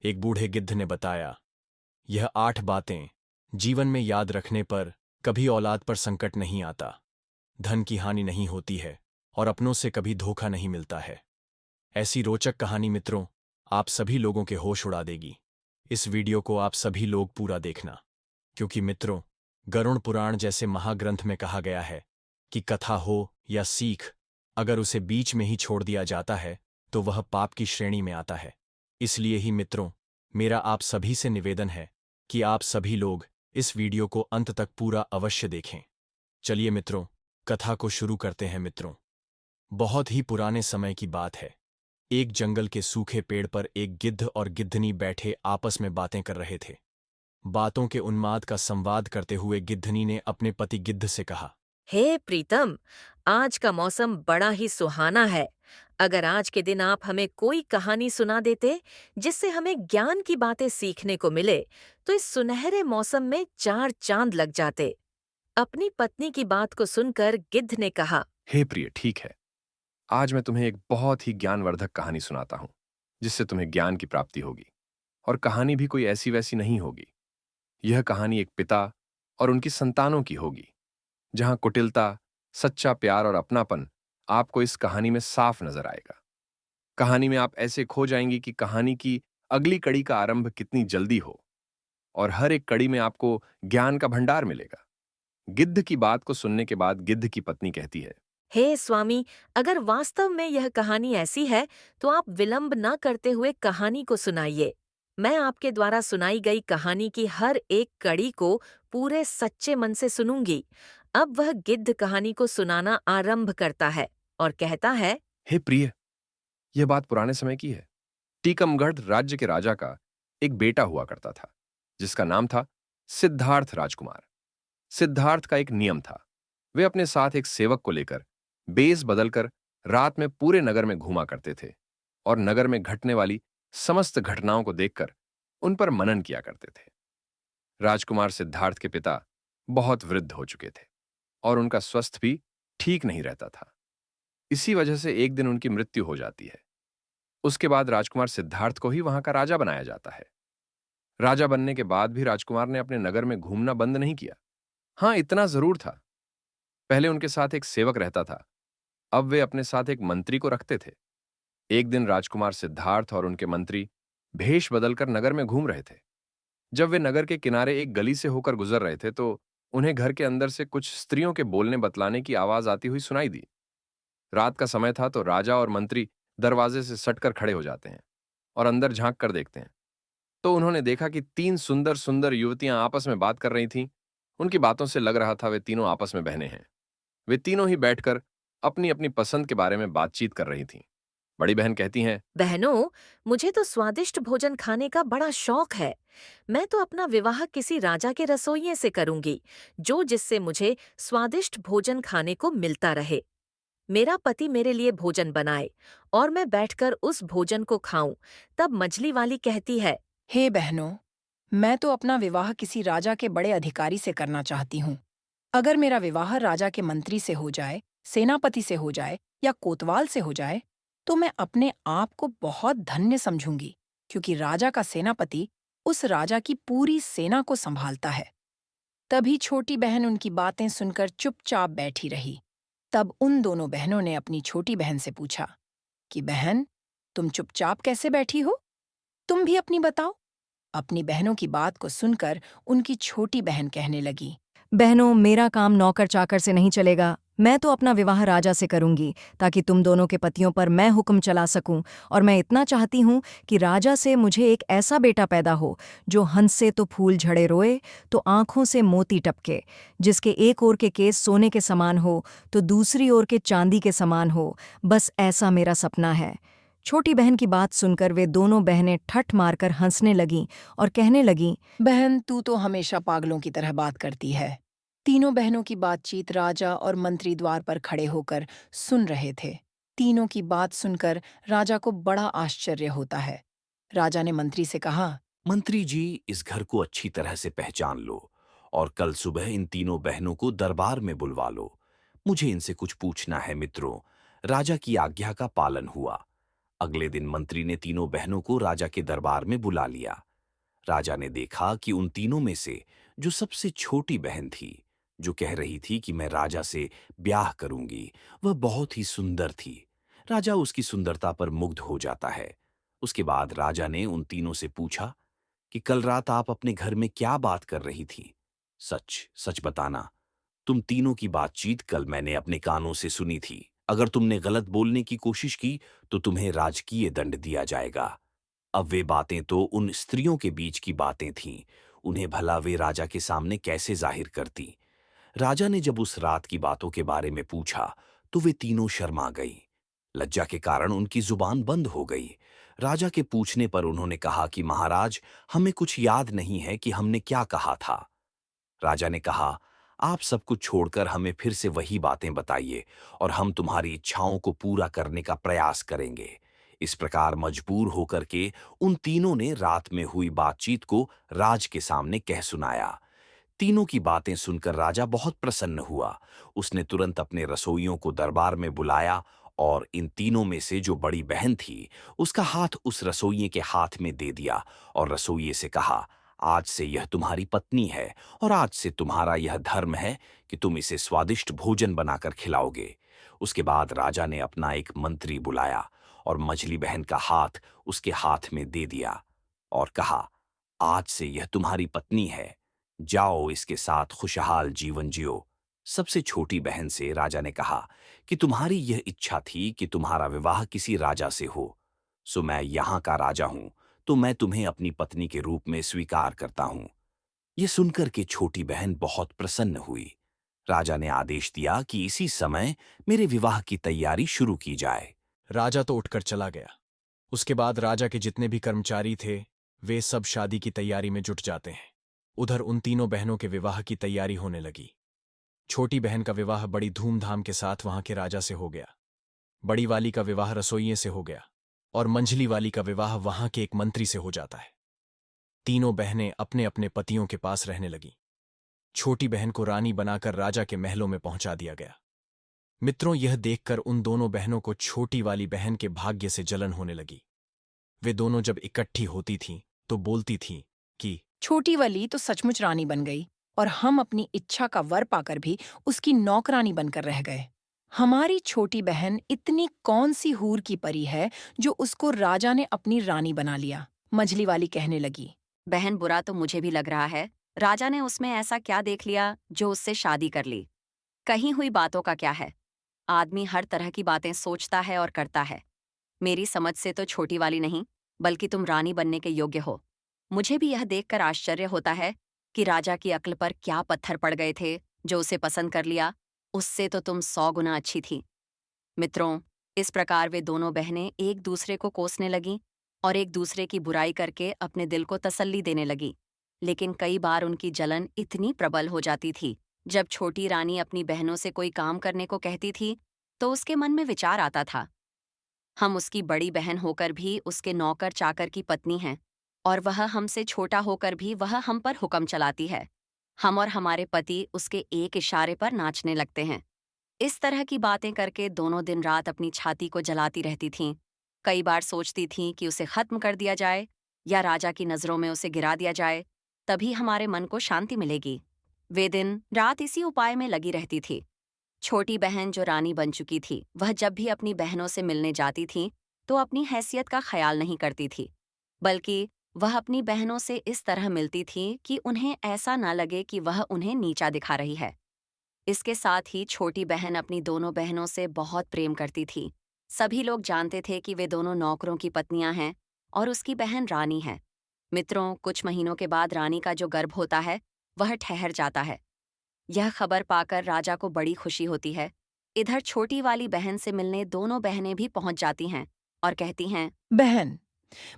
एक बूढ़े गिद्ध ने बताया, यह 8 बातें जीवन में याद रखने पर कभी औलाद पर संकट नहीं आता, धन की हानि नहीं होती है और अपनों से कभी धोखा नहीं मिलता है। ऐसी रोचक कहानी मित्रों आप सभी लोगों के होश उड़ा देगी। इस वीडियो को आप सभी लोग पूरा देखना, क्योंकि मित्रों गरुड़ पुराण जैसे महाग्रंथ में कहा गया है कि कथा हो या सीख, अगर उसे बीच में ही छोड़ दिया जाता है तो वह पाप की श्रेणी में आता है। इसलिए ही मित्रों मेरा आप सभी से निवेदन है कि आप सभी लोग इस वीडियो को अंत तक पूरा अवश्य देखें। चलिए मित्रों कथा को शुरू करते हैं। मित्रों बहुत ही पुराने समय की बात है। एक जंगल के सूखे पेड़ पर एक गिद्ध और गिद्धनी बैठे आपस में बातें कर रहे थे। बातों के उन्माद का संवाद करते हुए गिद्धनी ने अपने पति गिद्ध से कहा, हे प्रीतम, आज का मौसम बड़ा ही सुहाना है। अगर आज के दिन आप हमें कोई कहानी सुना देते जिससे हमें ज्ञान की बातें सीखने को मिले, तो इस सुनहरे मौसम में 4 चांद लग जाते। अपनी पत्नी की बात को सुनकर गिद्ध ने कहा, हे प्रिय, ठीक है। आज मैं तुम्हें एक बहुत ही ज्ञानवर्धक कहानी सुनाता हूं, जिससे तुम्हें ज्ञान की प्राप्ति होगी। और कहानी भी कोई ऐसी वैसी नहीं होगी। यह कहानी एक पिता और उनकी संतानों की होगी, जहां कुटिलता, सच्चा प्यार और अपनापन आपको इस कहानी में साफ नजर आएगा। कहानी में आप ऐसे खो जाएंगी कि कहानी की अगली कड़ी का आरंभ कितनी जल्दी हो, और हर एक कड़ी में आपको ज्ञान का भंडार मिलेगा। गिद्ध की बात को सुनने के बाद गिद्ध की पत्नी कहती है, हे स्वामी, अगर वास्तव में यह कहानी ऐसी है तो आप विलंब न करते हुए कहानी को सुनाइए। मैं आपके द्वारा सुनाई गई कहानी की हर एक कड़ी को पूरे सच्चे मन से सुनूंगी। अब वह गिद्ध कहानी को सुनाना आरंभ करता है और कहता है, हे प्रिय, यह बात पुराने समय की है। टीकमगढ़ राज्य के राजा का एक बेटा हुआ करता था, जिसका नाम था सिद्धार्थ राजकुमार। सिद्धार्थ का एक नियम था। वे अपने साथ एक सेवक को लेकर बेस बदलकर रात में पूरे नगर में घूमा करते थे और नगर में घटने वाली समस्त घटनाओं को देखकर उन पर मनन किया करते थे। राजकुमार सिद्धार्थ के पिता बहुत वृद्ध हो चुके थे और उनका स्वास्थ्य भी ठीक नहीं रहता था। इसी वजह से एक दिन उनकी मृत्यु हो जाती है। उसके बाद राजकुमार सिद्धार्थ को ही वहां का राजा बनाया जाता है। राजा बनने के बाद भी राजकुमार ने अपने नगर में घूमना बंद नहीं किया। हां, इतना जरूर था, पहले उनके साथ एक सेवक रहता था, अब वे अपने साथ एक मंत्री को रखते थे। एक दिन राजकुमार सिद्धार्थ और उनके मंत्री भेष बदलकर नगर में घूम रहे थे। जब वे नगर के किनारे एक गली से होकर गुजर रहे थे तो उन्हें घर के अंदर से कुछ स्त्रियों के बोलने बतलाने की आवाज आती हुई सुनाई दी। रात का समय था तो राजा और मंत्री दरवाजे से सटकर खड़े हो जाते हैं और अंदर झांक कर देखते हैं। तो उन्होंने देखा कि 3 सुंदर सुंदर युवतियां आपस में बात कर रही थीं। उनकी बातों से लग रहा था वे तीनों आपस में बहनें हैं। वे तीनों ही बैठकर अपनी अपनी पसंद के बारे में बातचीत कर रही थीं। बड़ी बहन कहती हैं, बहनों, मुझे तो स्वादिष्ट भोजन खाने का बड़ा शौक है। मैं तो अपना विवाह किसी राजा के रसोइये से करूंगी, जो जिससे मुझे स्वादिष्ट भोजन खाने को मिलता रहे। मेरा पति मेरे लिए भोजन बनाए और मैं बैठकर उस भोजन को खाऊं। तब मछली वाली कहती है, हे बहनों, मैं तो अपना विवाह किसी राजा के बड़े अधिकारी से करना चाहती हूँ। अगर मेरा विवाह राजा के मंत्री से हो जाए, सेनापति से हो जाए या कोतवाल से हो जाए, तो मैं अपने आप को बहुत धन्य समझूंगी, क्योंकि राजा का सेनापति उस राजा की पूरी सेना को संभालता है। तभी छोटी बहन उनकी बातें सुनकर चुपचाप बैठी रही। तब उन दोनों बहनों ने अपनी छोटी बहन से पूछा कि बहन, तुम चुपचाप कैसे बैठी हो? तुम भी अपनी बताओ। अपनी बहनों की बात को सुनकर उनकी छोटी बहन कहने लगी, बहनों, मेरा काम नौकर चाकर से नहीं चलेगा। मैं तो अपना विवाह राजा से करूंगी, ताकि तुम दोनों के पतियों पर मैं हुक्म चला सकूं। और मैं इतना चाहती हूं कि राजा से मुझे एक ऐसा बेटा पैदा हो जो हंस से तो फूल झड़े रोए, तो आंखों से मोती टपके, जिसके एक ओर के केस सोने के समान हो तो दूसरी ओर के चांदी के समान हो। बस ऐसा मेरा सपना है। छोटी बहन की बात सुनकर वे दोनों बहनें ठठ मारकर हंसने लगीं और कहने लगीं, बहन, तू तो हमेशा पागलों की तरह बात करती है। तीनों बहनों की बातचीत राजा और मंत्री द्वार पर खड़े होकर सुन रहे थे। तीनों की बात सुनकर राजा को बड़ा आश्चर्य होता है। राजा ने मंत्री से कहा, मंत्री जी, इस घर को अच्छी तरह से पहचान लो और कल सुबह इन तीनों बहनों को दरबार में बुलवा लो। मुझे इनसे कुछ पूछना है। मित्रों, राजा की आज्ञा का पालन हुआ। अगले दिन मंत्री ने तीनों बहनों को राजा के दरबार में बुला लिया। राजा ने देखा कि उन तीनों में से जो सबसे छोटी बहन थी, जो कह रही थी कि मैं राजा से ब्याह करूंगी, वह बहुत ही सुंदर थी। राजा उसकी सुंदरता पर मुग्ध हो जाता है। उसके बाद राजा ने उन तीनों से पूछा कि कल रात आप अपने घर में क्या बात कर रही थी? सच सच बताना। तुम तीनों की बातचीत कल मैंने अपने कानों से सुनी थी। अगर तुमने गलत बोलने की कोशिश की तो तुम्हें राजकीय दंड दिया जाएगा। अब वे बातें तो उन स्त्रियों के बीच की बातें थीं, उन्हें भला वे राजा के सामने कैसे जाहिर करती? राजा ने जब उस रात की बातों के बारे में पूछा तो वे तीनों शर्मा गईं। लज्जा के कारण उनकी जुबान बंद हो गई। राजा के पूछने पर उन्होंने कहा कि महाराज, हमें कुछ याद नहीं है कि हमने क्या कहा था। राजा ने कहा, आप सब कुछ छोड़कर हमें फिर से वही बातें बताइए और हम तुम्हारी इच्छाओं को पूरा करने का प्रयास करेंगे। इस प्रकार मजबूर होकर के उन तीनों ने रात में हुई बातचीत को राज के सामने कह सुनाया। तीनों की बातें सुनकर राजा बहुत प्रसन्न हुआ। उसने तुरंत अपने रसोइयों को दरबार में बुलाया और इन तीनों में से जो बड़ी बहन थी, उसका हाथ उस रसोइये के हाथ में दे दिया और रसोइये से कहा, आज से यह तुम्हारी पत्नी है और आज से तुम्हारा यह धर्म है कि तुम इसे स्वादिष्ट भोजन बनाकर खिलाओगे। उसके बाद राजा ने अपना एक मंत्री बुलाया और मझली बहन का हाथ उसके हाथ में दे दिया और कहा, आज से यह तुम्हारी पत्नी है, जाओ इसके साथ खुशहाल जीवन जियो। सबसे छोटी बहन से राजा ने कहा कि तुम्हारी यह इच्छा थी कि तुम्हारा विवाह किसी राजा से हो, सो मैं यहाँ का राजा हूं, तो मैं तुम्हें अपनी पत्नी के रूप में स्वीकार करता हूं। यह सुनकर के छोटी बहन बहुत प्रसन्न हुई। राजा ने आदेश दिया कि इसी समय मेरे विवाह की तैयारी शुरू की जाए। राजा तो उठकर चला गया। उसके बाद राजा के जितने भी कर्मचारी थे, वे सब शादी की तैयारी में जुट जाते हैं। उधर उन तीनों बहनों के विवाह की तैयारी होने लगी। छोटी बहन का विवाह बड़ी धूमधाम के साथ वहां के राजा से हो गया। बड़ी वाली का विवाह रसोइये से हो गया और मंझली वाली का विवाह वहां के एक मंत्री से हो जाता है। तीनों बहनें अपने अपने पतियों के पास रहने लगीं। छोटी बहन को रानी बनाकर राजा के महलों में पहुंचा दिया गया। मित्रों, यह देखकर उन दोनों बहनों को छोटी वाली बहन के भाग्य से जलन होने लगी। वे दोनों जब इकट्ठी होती थीं तो बोलती थीं कि छोटी वाली तो सचमुच रानी बन गई और हम अपनी इच्छा का वर पाकर भी उसकी नौकरानी बनकर रह गए। हमारी छोटी बहन इतनी कौन सी हूर की परी है जो उसको राजा ने अपनी रानी बना लिया। मझली वाली कहने लगी, बहन, बुरा तो मुझे भी लग रहा है। राजा ने उसमें ऐसा क्या देख लिया जो उससे शादी कर ली? कहीं हुई बातों का क्या है? आदमी हर तरह की बातें सोचता है और करता है। मेरी समझ से तो छोटी वाली नहीं, बल्कि तुम रानी बनने के योग्य हो। मुझे भी यह देखकर आश्चर्य होता है कि राजा की अक्ल पर क्या पत्थर पड़ गए थे जो उसे पसंद कर लिया। उससे तो तुम 100 गुना अच्छी थी। मित्रों, इस प्रकार वे दोनों बहनें एक दूसरे को कोसने लगीं और एक दूसरे की बुराई करके अपने दिल को तसल्ली देने लगीं। लेकिन कई बार उनकी जलन इतनी प्रबल हो जाती थी, जब छोटी रानी अपनी बहनों से कोई काम करने को कहती थी तो उसके मन में विचार आता था, हम उसकी बड़ी बहन होकर भी उसके नौकर चाकर की पत्नी हैं और वह हमसे छोटा होकर भी वह हम पर हुक्म चलाती है। हम और हमारे पति उसके एक इशारे पर नाचने लगते हैं। इस तरह की बातें करके दोनों दिन रात अपनी छाती को जलाती रहती थीं। कई बार सोचती थीं कि उसे खत्म कर दिया जाए या राजा की नज़रों में उसे गिरा दिया जाए, तभी हमारे मन को शांति मिलेगी। वे दिन रात इसी उपाय में लगी रहती थी। छोटी बहन जो रानी बन चुकी थी, वह जब भी अपनी बहनों से मिलने जाती थी तो अपनी हैसियत का ख्याल नहीं करती थी, बल्कि वह अपनी बहनों से इस तरह मिलती थी कि उन्हें ऐसा ना लगे कि वह उन्हें नीचा दिखा रही है। इसके साथ ही छोटी बहन अपनी दोनों बहनों से बहुत प्रेम करती थी। सभी लोग जानते थे कि वे दोनों नौकरों की पत्नियां हैं और उसकी बहन रानी है। मित्रों, कुछ महीनों के बाद रानी का जो गर्भ होता है वह ठहर जाता है। यह खबर पाकर राजा को बड़ी खुशी होती है। इधर छोटी वाली बहन से मिलने दोनों बहनें भी पहुंच जाती हैं और कहती हैं, बहन,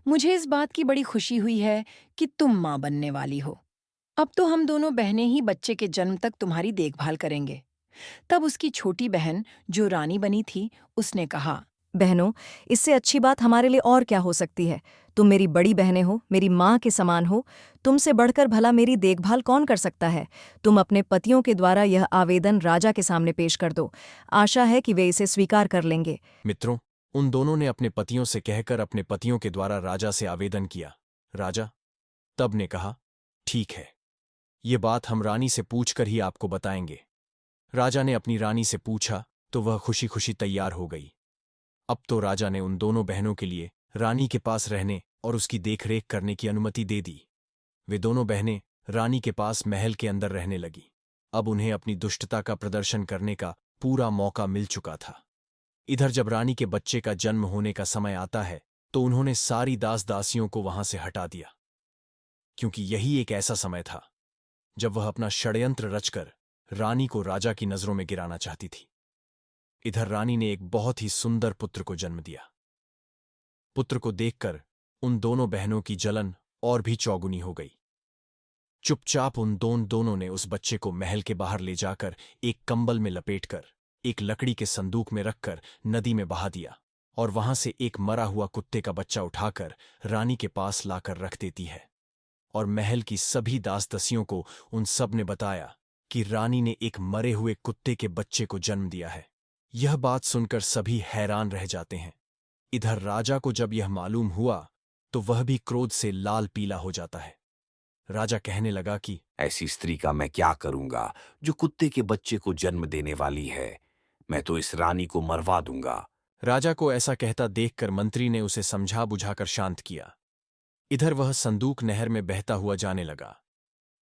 मुझे इस बात की बड़ी खुशी हुई है कि तुम माँ बनने वाली हो। अब तो हम दोनों बहनें ही बच्चे के जन्म तक तुम्हारी देखभाल करेंगे। तब उसकी छोटी बहन जो रानी बनी थी, उसने कहा, बहनों, इससे अच्छी बात हमारे लिए और क्या हो सकती है। तुम मेरी बड़ी बहनें हो, मेरी माँ के समान हो। तुमसे बढ़कर भला मेरी देखभाल कौन कर सकता है। तुम अपने पतियों के द्वारा यह आवेदन राजा के सामने पेश कर दो। आशा है कि वे इसे स्वीकार कर लेंगे। मित्रों, उन दोनों ने अपने पतियों से कहकर अपने पतियों के द्वारा राजा से आवेदन किया। राजा तब ने कहा, ठीक है, ये बात हम रानी से पूछकर ही आपको बताएंगे। राजा ने अपनी रानी से पूछा तो वह खुशी खुशी तैयार हो गई। अब तो राजा ने उन दोनों बहनों के लिए रानी के पास रहने और उसकी देखरेख करने की अनुमति दे दी। वे दोनों बहनें रानी के पास महल के अंदर रहने लगी। अब उन्हें अपनी दुष्टता का प्रदर्शन करने का पूरा मौका मिल चुका था। इधर जब रानी के बच्चे का जन्म होने का समय आता है तो उन्होंने सारी दास दासियों को वहां से हटा दिया, क्योंकि यही एक ऐसा समय था जब वह अपना षड्यंत्र रचकर रानी को राजा की नजरों में गिराना चाहती थी। इधर रानी ने एक बहुत ही सुंदर पुत्र को जन्म दिया। पुत्र को देखकर उन दोनों बहनों की जलन और भी चौगुनी हो गई। चुपचाप उन दोनों ने उस बच्चे को महल के बाहर ले जाकर एक कंबल में लपेटकर एक लकड़ी के संदूक में रखकर नदी में बहा दिया और वहां से एक मरा हुआ कुत्ते का बच्चा उठाकर रानी के पास लाकर रख देती है। और महल की सभी दास दसियों को उन सब ने बताया कि रानी ने एक मरे हुए कुत्ते के बच्चे को जन्म दिया है। यह बात सुनकर सभी हैरान रह जाते हैं। इधर राजा को जब यह मालूम हुआ तो वह भी क्रोध से लाल पीला हो जाता है। राजा कहने लगा कि ऐसी स्त्री का मैं क्या करूंगा जो कुत्ते के बच्चे को जन्म देने वाली है। मैं तो इस रानी को मरवा दूंगा। राजा को ऐसा कहता देखकर मंत्री ने उसे समझा बुझाकर शांत किया। इधर वह संदूक नहर में बहता हुआ जाने लगा।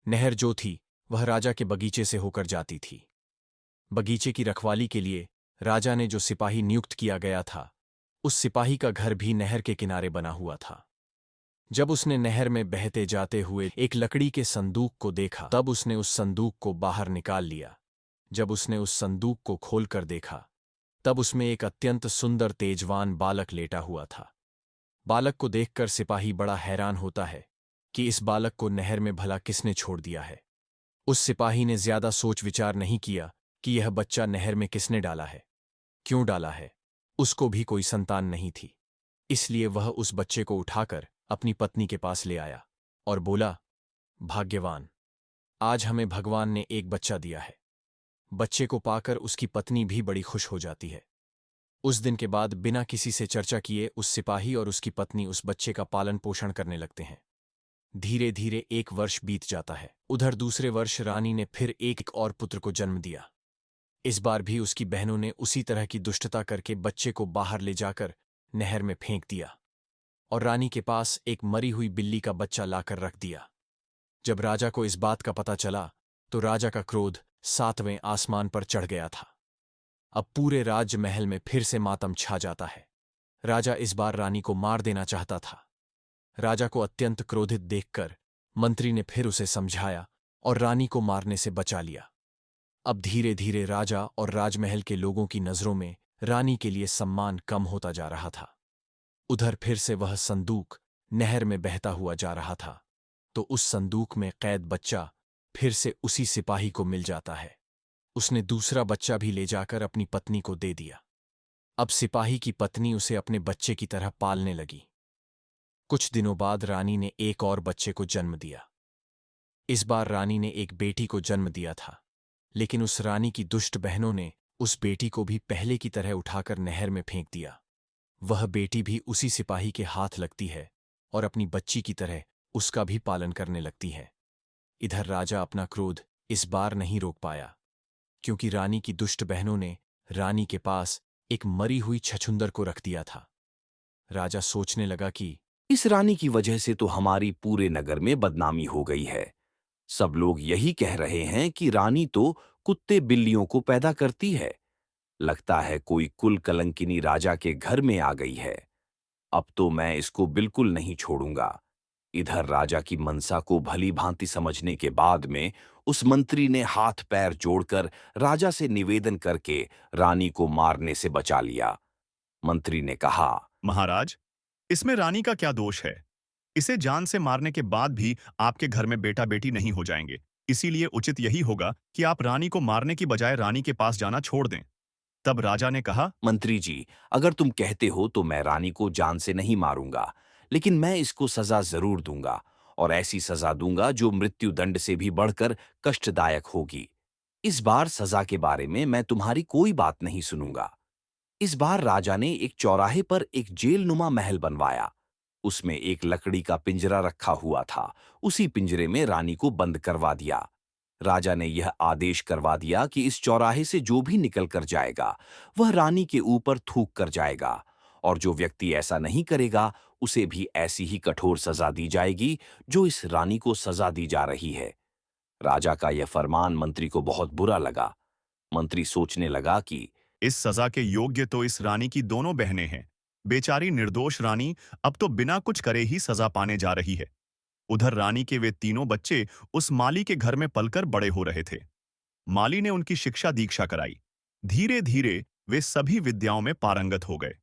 नहर जो थी वह राजा के बगीचे से होकर जाती थी। बगीचे की रखवाली के लिए राजा ने जो सिपाही नियुक्त किया गया था, उस सिपाही का घर भी नहर के किनारे बना हुआ था। जब उसने नहर में बहते जाते हुए एक लकड़ी के संदूक को देखा, तब उसने उस संदूक को बाहर निकाल लिया। जब उसने उस संदूक को खोलकर देखा, तब उसमें एक अत्यंत सुंदर तेजवान बालक लेटा हुआ था। बालक को देखकर सिपाही बड़ा हैरान होता है कि इस बालक को नहर में भला किसने छोड़ दिया है। उस सिपाही ने ज्यादा सोच विचार नहीं किया कि यह बच्चा नहर में किसने डाला है, क्यों डाला है। उसको भी कोई संतान नहीं थी, इसलिए वह उस बच्चे को उठाकर अपनी पत्नी के पास ले आया और बोला, भाग्यवान, आज हमें भगवान ने एक बच्चा दिया है। बच्चे को पाकर उसकी पत्नी भी बड़ी खुश हो जाती है। उस दिन के बाद बिना किसी से चर्चा किए उस सिपाही और उसकी पत्नी उस बच्चे का पालन पोषण करने लगते हैं। धीरे धीरे 1 वर्ष बीत जाता है। उधर दूसरे वर्ष रानी ने फिर एक और पुत्र को जन्म दिया। इस बार भी उसकी बहनों ने उसी तरह की दुष्टता करके बच्चे को बाहर ले जाकर नहर में फेंक दिया और रानी के पास एक मरी हुई बिल्ली का बच्चा लाकर रख दिया। जब राजा को इस बात का पता चला तो राजा का क्रोध 7वें आसमान पर चढ़ गया था। अब पूरे राज्य महल में फिर से मातम छा जाता है। राजा इस बार रानी को मार देना चाहता था। राजा को अत्यंत क्रोधित देखकर मंत्री ने फिर उसे समझाया और रानी को मारने से बचा लिया। अब धीरे धीरे राजा और राजमहल के लोगों की नजरों में रानी के लिए सम्मान कम होता जा रहा था। उधर फिर से वह संदूक नहर में बहता हुआ जा रहा था तो उस संदूक में कैद बच्चा फिर से उसी सिपाही को मिल जाता है। उसने दूसरा बच्चा भी ले जाकर अपनी पत्नी को दे दिया। अब सिपाही की पत्नी उसे अपने बच्चे की तरह पालने लगी। कुछ दिनों बाद रानी ने एक और बच्चे को जन्म दिया। इस बार रानी ने एक बेटी को जन्म दिया था, लेकिन उस रानी की दुष्ट बहनों ने उस बेटी को भी पहले की तरह उठाकर नहर में फेंक दिया। वह बेटी भी उसी सिपाही के हाथ लगती है और अपनी बच्ची की तरह उसका भी पालन करने लगती है। इधर राजा अपना क्रोध इस बार नहीं रोक पाया, क्योंकि रानी की दुष्ट बहनों ने रानी के पास एक मरी हुई छछूंदर को रख दिया था। राजा सोचने लगा कि इस रानी की वजह से तो हमारी पूरे नगर में बदनामी हो गई है। सब लोग यही कह रहे हैं कि रानी तो कुत्ते बिल्लियों को पैदा करती है। लगता है कोई कुल कलंकिनी राजा के घर में आ गई है। अब तो मैं इसको बिल्कुल नहीं छोड़ूंगा। इधर राजा की मनसा को भली भांति समझने के बाद में उस मंत्री ने हाथ पैर जोड़कर राजा से निवेदन करके रानी को मारने से बचा लिया। मंत्री ने कहा, महाराज, इसमें रानी का क्या दोष है? इसे जान से मारने के बाद भी आपके घर में बेटा बेटी नहीं हो जाएंगे। इसीलिए उचित यही होगा कि आप रानी को मारने की बजाय रानी के पास जाना छोड़ दें। तब राजा ने कहा, मंत्री जी, अगर तुम कहते हो तो मैं रानी को जान से नहीं मारूंगा, लेकिन मैं इसको सजा जरूर दूंगा और ऐसी सजा दूंगा जो मृत्यु दंड से भी बढ़कर कष्टदायक होगी। इस बार सजा के बारे में मैं तुम्हारी कोई बात नहीं सुनूंगा। इस बार राजा ने एक चौराहे पर एक जेलनुमा महल बनवाया। उसमें एक लकड़ी का पिंजरा रखा हुआ था। उसी पिंजरे में रानी को बंद करवा दिया। राजा ने यह आदेश करवा दिया कि इस चौराहे से जो भी निकल कर जाएगा वह रानी के ऊपर थूक कर जाएगा, और जो व्यक्ति ऐसा नहीं करेगा उसे भी ऐसी ही कठोर सजा दी जाएगी जो इस रानी को सजा दी जा रही है। राजा का यह फरमान मंत्री को बहुत बुरा लगा। मंत्री सोचने लगा कि इस सजा के योग्य तो इस रानी की दोनों बहनें हैं। बेचारी निर्दोष रानी अब तो बिना कुछ करे ही सजा पाने जा रही है। उधर रानी के वे तीनों बच्चे उस माली के घर में पलकर बड़े हो रहे थे। माली ने उनकी शिक्षा दीक्षा कराई। धीरे धीरे वे सभी विद्याओं में पारंगत हो गए।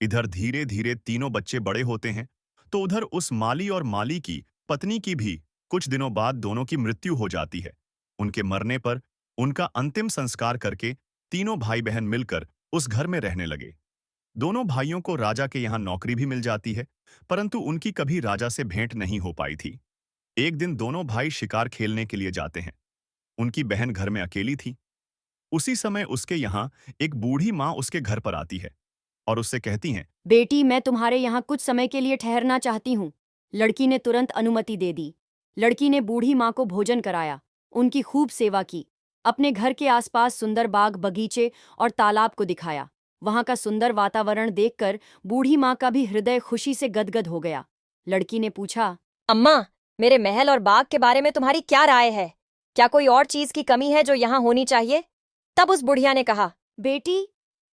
इधर धीरे धीरे तीनों बच्चे बड़े होते हैं, तो उधर उस माली और माली की पत्नी की भी कुछ दिनों बाद दोनों की मृत्यु हो जाती है। उनके मरने पर उनका अंतिम संस्कार करके तीनों भाई बहन मिलकर उस घर में रहने लगे। दोनों भाइयों को राजा के यहाँ नौकरी भी मिल जाती है, परंतु उनकी कभी राजा से भेंट नहीं हो पाई थी। एक दिन दोनों भाई शिकार खेलने के लिए जाते हैं। उनकी बहन घर में अकेली थी। उसी समय उसके यहाँ एक बूढ़ी माँ उसके घर पर आती है और उससे कहती हैं, बेटी, मैं तुम्हारे यहाँ कुछ समय के लिए ठहरना चाहती हूँ। लड़की ने तुरंत अनुमति दे दी। लड़की ने बूढ़ी माँ को भोजन कराया, उनकी खूब सेवा की, अपने घर के आसपास सुंदर बाग, बगीचे और तालाब को दिखाया। वहाँ का सुंदर वातावरण देखकर बूढ़ी माँ का भी हृदय खुशी से गदगद हो गया। लड़की ने पूछा, अम्मा, मेरे महल और बाग के बारे में तुम्हारी क्या राय है? क्या कोई और चीज की कमी है जो यहाँ होनी चाहिए? तब उस बुढ़िया ने कहा, बेटी,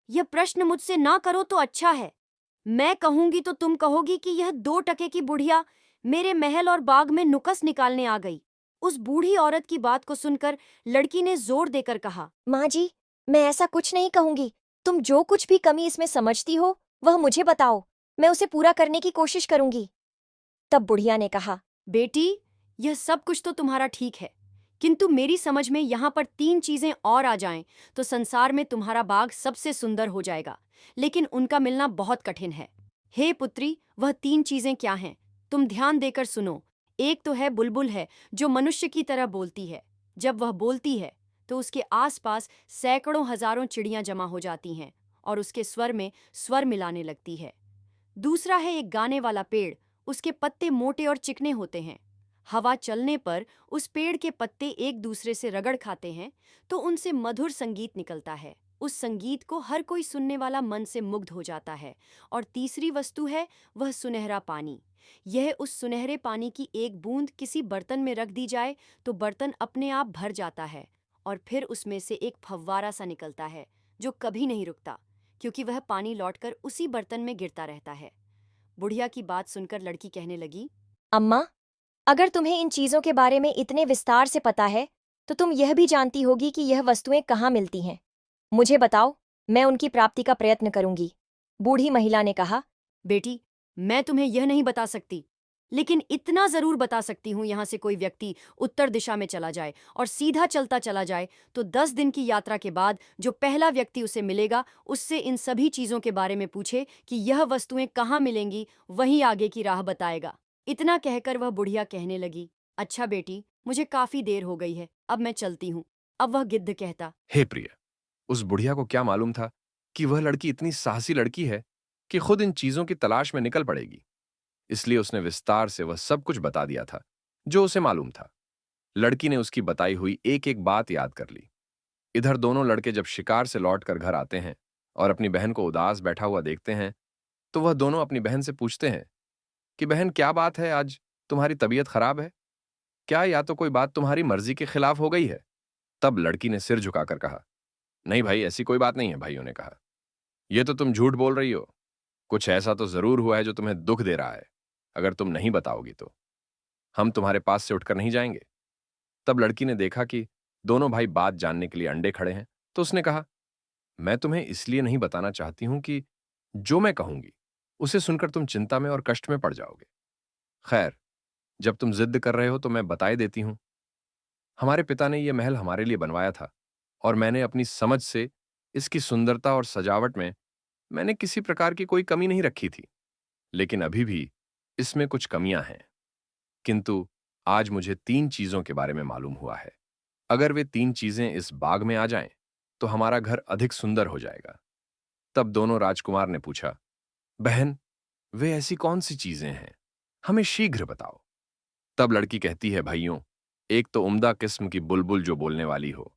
यह प्रश्न मुझसे ना करो तो अच्छा है। मैं कहूंगी तो तुम कहोगी कि यह 2 टके की बुढ़िया मेरे महल और बाग में नुकस निकालने आ गई। उस बूढ़ी औरत की बात को सुनकर लड़की ने जोर देकर कहा, माँ जी, मैं ऐसा कुछ नहीं कहूंगी। तुम जो कुछ भी कमी इसमें समझती हो वह मुझे बताओ, मैं उसे पूरा करने की कोशिश करूंगी। तब बुढ़िया ने कहा, बेटी, यह सब कुछ तो तुम्हारा ठीक है, किंतु मेरी समझ में यहाँ पर 3 चीजें और आ जाएं तो संसार में तुम्हारा बाग सबसे सुंदर हो जाएगा, लेकिन उनका मिलना बहुत कठिन है। हे पुत्री, वह 3 चीजें क्या हैं? तुम ध्यान देकर सुनो। एक तो है बुलबुल है, जो मनुष्य की तरह बोलती है। जब वह बोलती है तो उसके आसपास सैकड़ों हजारों चिड़ियां जमा हो जाती हैं और उसके स्वर में स्वर मिलाने लगती है। दूसरा है एक गाने वाला पेड़, उसके पत्ते मोटे और चिकने होते हैं। हवा चलने पर उस पेड़ के पत्ते एक दूसरे से रगड़ खाते हैं तो उनसे मधुर संगीत निकलता है। उस संगीत को हर कोई सुनने वाला मन से मुग्ध हो जाता है। और तीसरी वस्तु है वह सुनहरा पानी। यह उस सुनहरे पानी की एक बूंद किसी बर्तन में रख दी जाए तो बर्तन अपने आप भर जाता है और फिर उसमें से एक फव्वारा सा निकलता है जो कभी नहीं रुकता, क्योंकि वह पानी लौटकर उसी बर्तन में गिरता रहता है। बुढ़िया की बात सुनकर लड़की कहने लगी, अम्मा, अगर तुम्हें इन चीजों के बारे में इतने विस्तार से पता है तो तुम यह भी जानती होगी कि यह वस्तुएं कहाँ मिलती हैं। मुझे बताओ, मैं उनकी प्राप्ति का प्रयत्न करूंगी। बूढ़ी महिला ने कहा, बेटी, मैं तुम्हें यह नहीं बता सकती, लेकिन इतना जरूर बता सकती हूँ, यहाँ से कोई व्यक्ति उत्तर दिशा में चला जाए और सीधा चलता चला जाए तो 10 दिन की यात्रा के बाद जो पहला व्यक्ति उसे मिलेगा उससे इन सभी चीजों के बारे में पूछे कि यह वस्तुएं कहाँ मिलेंगी, वहीं आगे की राह बताएगा। इतना कहकर वह बुढ़िया कहने लगी, अच्छा बेटी, मुझे काफी देर हो गई है, अब मैं चलती हूँ। अब वह गिद्ध कहता, हे प्रिय, उस बुढ़िया को क्या मालूम था कि वह लड़की इतनी साहसी लड़की है कि खुद इन चीजों की तलाश में निकल पड़ेगी। इसलिए उसने विस्तार से वह सब कुछ बता दिया था जो उसे मालूम था। लड़की ने उसकी बताई हुई एक एक बात याद कर ली। इधर दोनों लड़के जब शिकार से लौटकर घर आते हैं और अपनी बहन को उदास बैठा हुआ देखते हैं तो वह दोनों अपनी बहन से पूछते हैं कि बहन, क्या बात है, आज तुम्हारी तबीयत खराब है क्या? या तो कोई बात तुम्हारी मर्जी के खिलाफ हो गई है? तब लड़की ने सिर झुकाकर कहा, नहीं भाई, ऐसी कोई बात नहीं है। भाइयों ने कहा, यह तो तुम झूठ बोल रही हो। कुछ ऐसा तो जरूर हुआ है जो तुम्हें दुख दे रहा है। अगर तुम नहीं बताओगी तो हम तुम्हारे पास से उठकर नहीं जाएंगे। तब लड़की ने देखा कि दोनों भाई बात जानने के लिए अंडे खड़े हैं, तो उसने कहा, मैं तुम्हें इसलिए नहीं बताना चाहती हूं कि जो मैं कहूंगी उसे सुनकर तुम चिंता में और कष्ट में पड़ जाओगे। खैर, जब तुम जिद कर रहे हो तो मैं बताए देती हूं। हमारे पिता ने यह महल हमारे लिए बनवाया था और मैंने अपनी समझ से इसकी सुंदरता और सजावट में मैंने किसी प्रकार की कोई कमी नहीं रखी थी। लेकिन अभी भी इसमें कुछ कमियां हैं। किंतु आज मुझे 3 चीजों के बारे में मालूम हुआ है। अगर वे 3 चीजें इस बाग में आ जाएं, तो हमारा घर अधिक सुंदर हो जाएगा। तब दोनों राजकुमार ने पूछा, बहन, वे ऐसी कौन सी चीजें हैं, हमें शीघ्र बताओ। तब लड़की कहती है, भाइयों, एक तो उम्दा किस्म की बुलबुल जो बोलने वाली हो,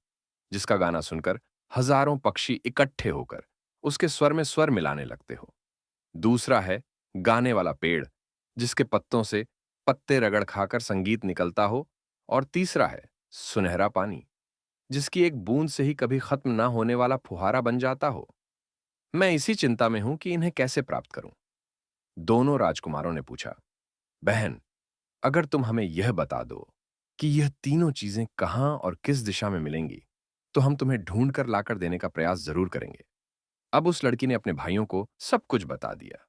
जिसका गाना सुनकर हजारों पक्षी इकट्ठे होकर उसके स्वर में स्वर मिलाने लगते हो। दूसरा है गाने वाला पेड़, जिसके पत्तों से पत्ते रगड़ खाकर संगीत निकलता हो। और तीसरा है सुनहरा पानी, जिसकी एक बूंद से ही कभी खत्म ना होने वाला फुहारा बन जाता हो। मैं इसी चिंता में हूं कि इन्हें कैसे प्राप्त करूं। दोनों राजकुमारों ने पूछा, बहन, अगर तुम हमें यह बता दो कि यह तीनों चीजें कहां और किस दिशा में मिलेंगी, तो हम तुम्हें ढूंढ कर लाकर देने का प्रयास जरूर करेंगे। अब उस लड़की ने अपने भाइयों को सब कुछ बता दिया,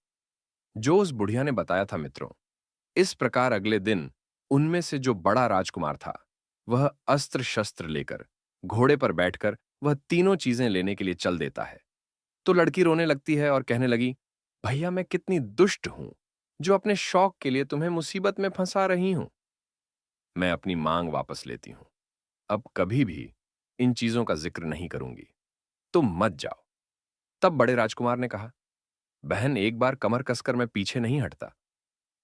जो उस बुढ़िया ने बताया था। मित्रों, इस प्रकार अगले दिन उनमें से जो बड़ा राजकुमार था, वह अस्त्र शस्त्र लेकर घोड़े पर बैठकर वह तीनों चीजें लेने के लिए चल देता है। तो लड़की रोने लगती है और कहने लगी, भैया, मैं कितनी दुष्ट हूं जो अपने शौक के लिए तुम्हें मुसीबत में फंसा रही हूं। मैं अपनी मांग वापस लेती हूं। अब कभी भी इन चीजों का जिक्र नहीं करूंगी। तुम मत जाओ। तब बड़े राजकुमार ने कहा, बहन, एक बार कमर कसकर मैं पीछे नहीं हटता।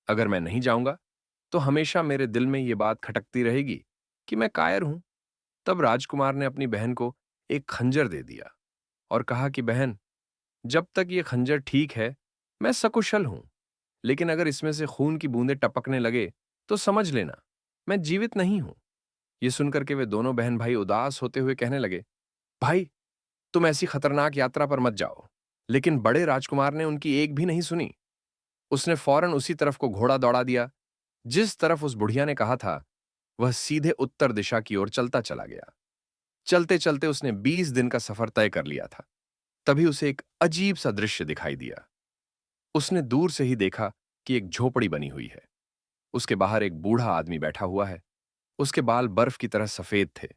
अगर मैं नहीं जाऊंगा तो हमेशा मेरे दिल में ये बात खटकती रहेगी कि मैं कायर हूं। तब राजकुमार ने अपनी बहन को एक खंजर दे दिया और कहा कि बहन, जब तक ये खंजर ठीक है मैं सकुशल हूं, लेकिन अगर इसमें से खून की बूंदें टपकने लगे तो समझ लेना मैं जीवित नहीं हूं। ये सुनकर के वे दोनों बहन भाई उदास होते हुए कहने लगे, भाई, तुम ऐसी खतरनाक यात्रा पर मत जाओ। लेकिन बड़े राजकुमार ने उनकी एक भी नहीं सुनी। उसने फौरन उसी तरफ को घोड़ा दौड़ा दिया जिस तरफ उस बुढ़िया ने कहा था। वह सीधे उत्तर दिशा की ओर चलता चला गया। चलते चलते उसने 20 दिन का सफर तय कर लिया था। तभी उसे एक अजीब सा दृश्य दिखाई दिया। उसने दूर से ही देखा कि एक झोपड़ी बनी हुई है। उसके बाहर एक बूढ़ा आदमी बैठा हुआ है। उसके बाल बर्फ की तरह सफेद थे।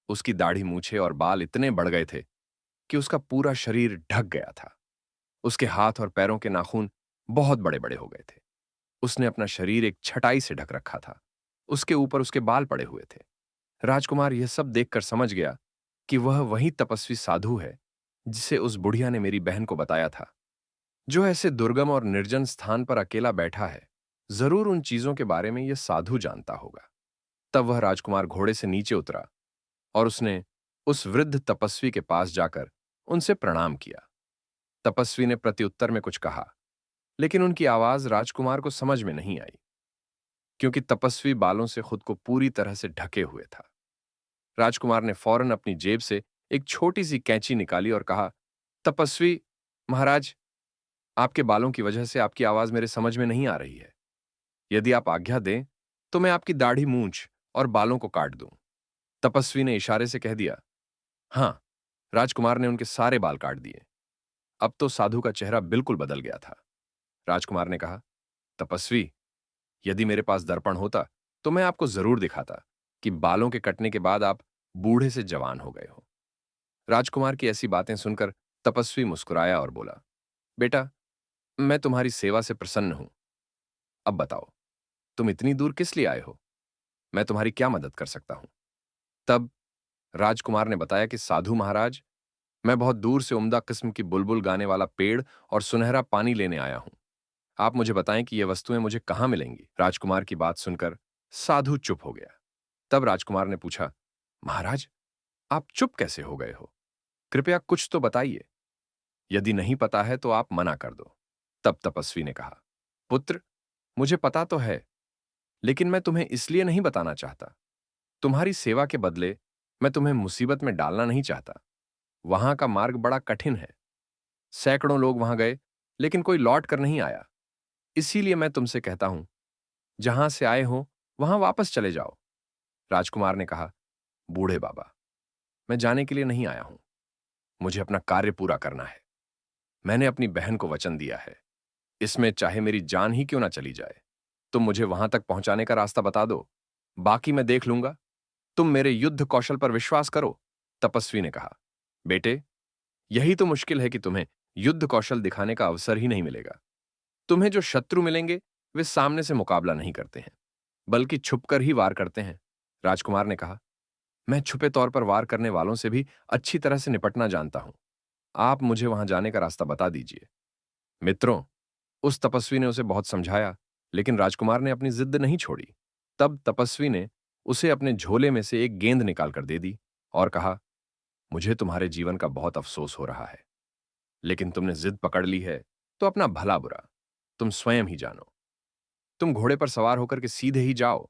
उसकी दाढ़ी, मूछें और बाल इतने बढ़ गए थे कि उसका पूरा शरीर ढक गया था। उसके हाथ और पैरों के नाखून बहुत बड़े बड़े हो गए थे। उसने अपना शरीर एक छटाई से ढक रखा था। उसके ऊपर उसके बाल पड़े हुए थे। राजकुमार यह सब देखकर समझ गया कि वह वही तपस्वी साधु है जिसे उस बुढ़िया ने मेरी बहन को बताया था, जो ऐसे दुर्गम और निर्जन स्थान पर अकेला बैठा है। जरूर उन चीजों के बारे में यह साधु जानता होगा। तब वह राजकुमार घोड़े से नीचे उतरा और उसने उस वृद्ध तपस्वी के पास जाकर उनसे प्रणाम किया। तपस्वी ने प्रत्युत्तर में कुछ कहा, लेकिन उनकी आवाज राजकुमार को समझ में नहीं आई, क्योंकि तपस्वी बालों से खुद को पूरी तरह से ढके हुए था। राजकुमार ने फौरन अपनी जेब से एक छोटी सी कैंची निकाली और कहा, तपस्वी महाराज, आपके बालों की वजह से आपकी आवाज मेरे समझ में नहीं आ रही है। यदि आप आज्ञा दें तो मैं आपकी दाढ़ी, मूंछ और बालों को काट दूं। तपस्वी ने इशारे से कह दिया। हां, राजकुमार ने उनके सारे बाल काट दिए। अब तो साधु का चेहरा बिल्कुल बदल गया था। राजकुमार ने कहा, तपस्वी, यदि मेरे पास दर्पण होता तो मैं आपको जरूर दिखाता कि बालों के कटने के बाद आप बूढ़े से जवान हो गए हो। राजकुमार की ऐसी बातें सुनकर तपस्वी मुस्कुराया और बोला, बेटा, मैं तुम्हारी सेवा से प्रसन्न हूं। अब बताओ, तुम इतनी दूर किस लिए आए हो? मैं तुम्हारी क्या मदद कर सकता हूं? तब राजकुमार ने बताया कि साधु महाराज, मैं बहुत दूर से उम्दा किस्म की बुलबुल गाने वाला पेड़ और सुनहरा पानी लेने आया हूं। आप मुझे बताएं कि ये वस्तुएं मुझे कहां मिलेंगी। राजकुमार की बात सुनकर साधु चुप हो गया। तब राजकुमार ने पूछा, महाराज, आप चुप कैसे हो गए हो? कृपया कुछ तो बताइए। यदि नहीं पता है तो आप मना कर दो। तब तपस्वी ने कहा, पुत्र, मुझे पता तो है, लेकिन मैं तुम्हें इसलिए नहीं बताना चाहता। तुम्हारी सेवा के बदले मैं तुम्हें मुसीबत में डालना नहीं चाहता। वहां का मार्ग बड़ा कठिन है। सैकड़ों लोग वहां गए, लेकिन कोई लौट कर नहीं आया। इसीलिए मैं तुमसे कहता हूं, जहां से आए हो वहां वापस चले जाओ। राजकुमार ने कहा, बूढ़े बाबा, मैं जाने के लिए नहीं आया हूं। मुझे अपना कार्य पूरा करना है। मैंने अपनी बहन को वचन दिया है। इसमें चाहे मेरी जान ही क्यों ना चली जाए। तुम मुझे वहां तक पहुंचाने का रास्ता बता दो, बाकी मैं देख लूंगा। तुम मेरे युद्ध कौशल पर विश्वास करो। तपस्वी ने कहा, बेटे, यही तो मुश्किल है कि तुम्हें युद्ध कौशल दिखाने का अवसर ही नहीं मिलेगा। तुम्हें जो शत्रु मिलेंगे वे सामने से मुकाबला नहीं करते हैं, बल्कि छुपकर ही वार करते हैं। राजकुमार ने कहा, मैं छुपे तौर पर वार करने वालों से भी अच्छी तरह से निपटना जानता हूं। आप मुझे वहां जाने का रास्ता बता दीजिए। मित्रों, उस तपस्वी ने उसे बहुत समझाया, लेकिन राजकुमार ने अपनी जिद नहीं छोड़ी। तब तपस्वी ने उसे अपने झोले में से एक गेंद निकाल कर दे दी और कहा, मुझे तुम्हारे जीवन का बहुत अफसोस हो रहा है, लेकिन तुमने जिद पकड़ ली है, तो अपना भला बुरा तुम स्वयं ही जानो। तुम घोड़े पर सवार होकर के सीधे ही जाओ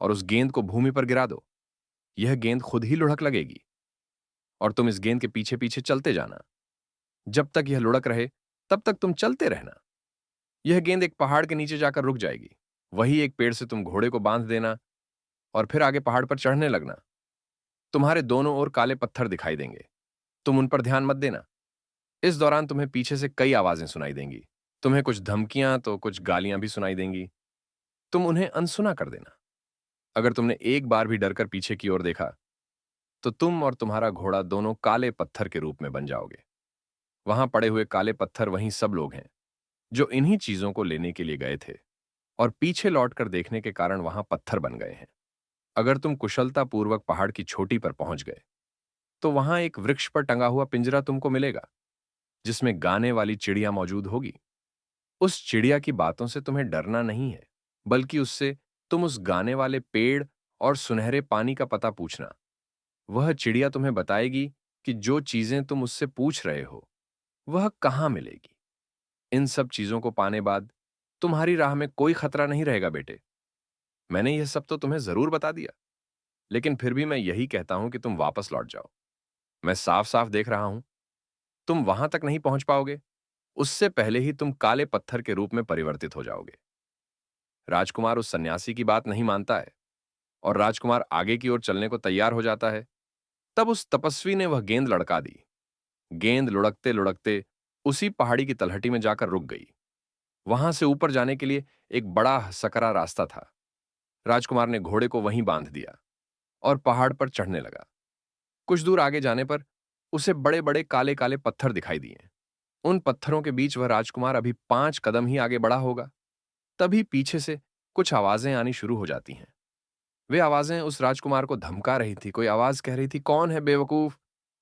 और उस गेंद को भूमि पर गिरा दो। यह गेंद खुद ही लुढ़क लगेगी और तुम इस गेंद के पीछे पीछे चलते जाना। जब तक यह लुढ़क रहे, तब तक तुम चलते रहना। यह गेंद एक पहाड़ के नीचे जाकर रुक जाएगी। वही एक पेड़ से तुम घोड़े को बांध देना और फिर आगे पहाड़ पर चढ़ने लगना। तुम्हारे दोनों ओर काले पत्थर दिखाई देंगे। तुम उन पर ध्यान मत देना। इस दौरान तुम्हें पीछे से कई आवाजें सुनाई देंगी। तुम्हें कुछ धमकियां तो कुछ गालियां भी सुनाई देंगी। तुम उन्हें अनसुना कर देना। अगर तुमने एक बार भी डरकर पीछे की ओर देखा, तो तुम और तुम्हारा घोड़ा दोनों काले पत्थर के रूप में बन जाओगे। वहां पड़े हुए काले पत्थर वहीं सब लोग हैं जो इन्हीं चीजों को लेने के लिए गए थे और पीछे लौटकर देखने के कारण वहां पत्थर बन गए हैं। अगर तुम कुशलतापूर्वक पहाड़ की चोटी पर पहुंच गए, तो वहां एक वृक्ष पर टंगा हुआ पिंजरा तुमको मिलेगा, जिसमें गाने वाली चिड़िया मौजूद होगी। उस चिड़िया की बातों से तुम्हें डरना नहीं है, बल्कि उससे तुम उस गाने वाले पेड़ और सुनहरे पानी का पता पूछना। वह चिड़िया तुम्हें बताएगी कि जो चीजें तुम उससे पूछ रहे हो, वह कहां मिलेगी। इन सब चीजों को पाने बाद तुम्हारी राह में कोई खतरा नहीं रहेगा बेटे। मैंने यह सब तो तुम्हें जरूर बता दिया, लेकिन फिर भी मैं यही कहता हूं कि तुम वापस लौट जाओ। मैं साफ साफ देख रहा हूं, तुम वहां तक नहीं पहुंच पाओगे। उससे पहले ही तुम काले पत्थर के रूप में परिवर्तित हो जाओगे। राजकुमार उस सन्यासी की बात नहीं मानता है और राजकुमार आगे की ओर चलने को तैयार हो जाता है। तब उस तपस्वी ने वह गेंद लड़का दी। गेंद लुढ़कते लुढ़कते उसी पहाड़ी की तलहटी में जाकर रुक गई। वहां से ऊपर जाने के लिए एक बड़ा सकरा रास्ता था। राजकुमार ने घोड़े को वहीं बांध दिया और पहाड़ पर चढ़ने लगा। कुछ दूर आगे जाने पर उसे बड़े बड़े काले काले पत्थर दिखाई दिए। उन पत्थरों के बीच वह राजकुमार अभी 5 कदम ही आगे बढ़ा होगा, तभी पीछे से कुछ आवाजें आनी शुरू हो जाती हैं। वे आवाजें उस राजकुमार को धमका रही थी। कोई आवाज कह रही थी, कौन है बेवकूफ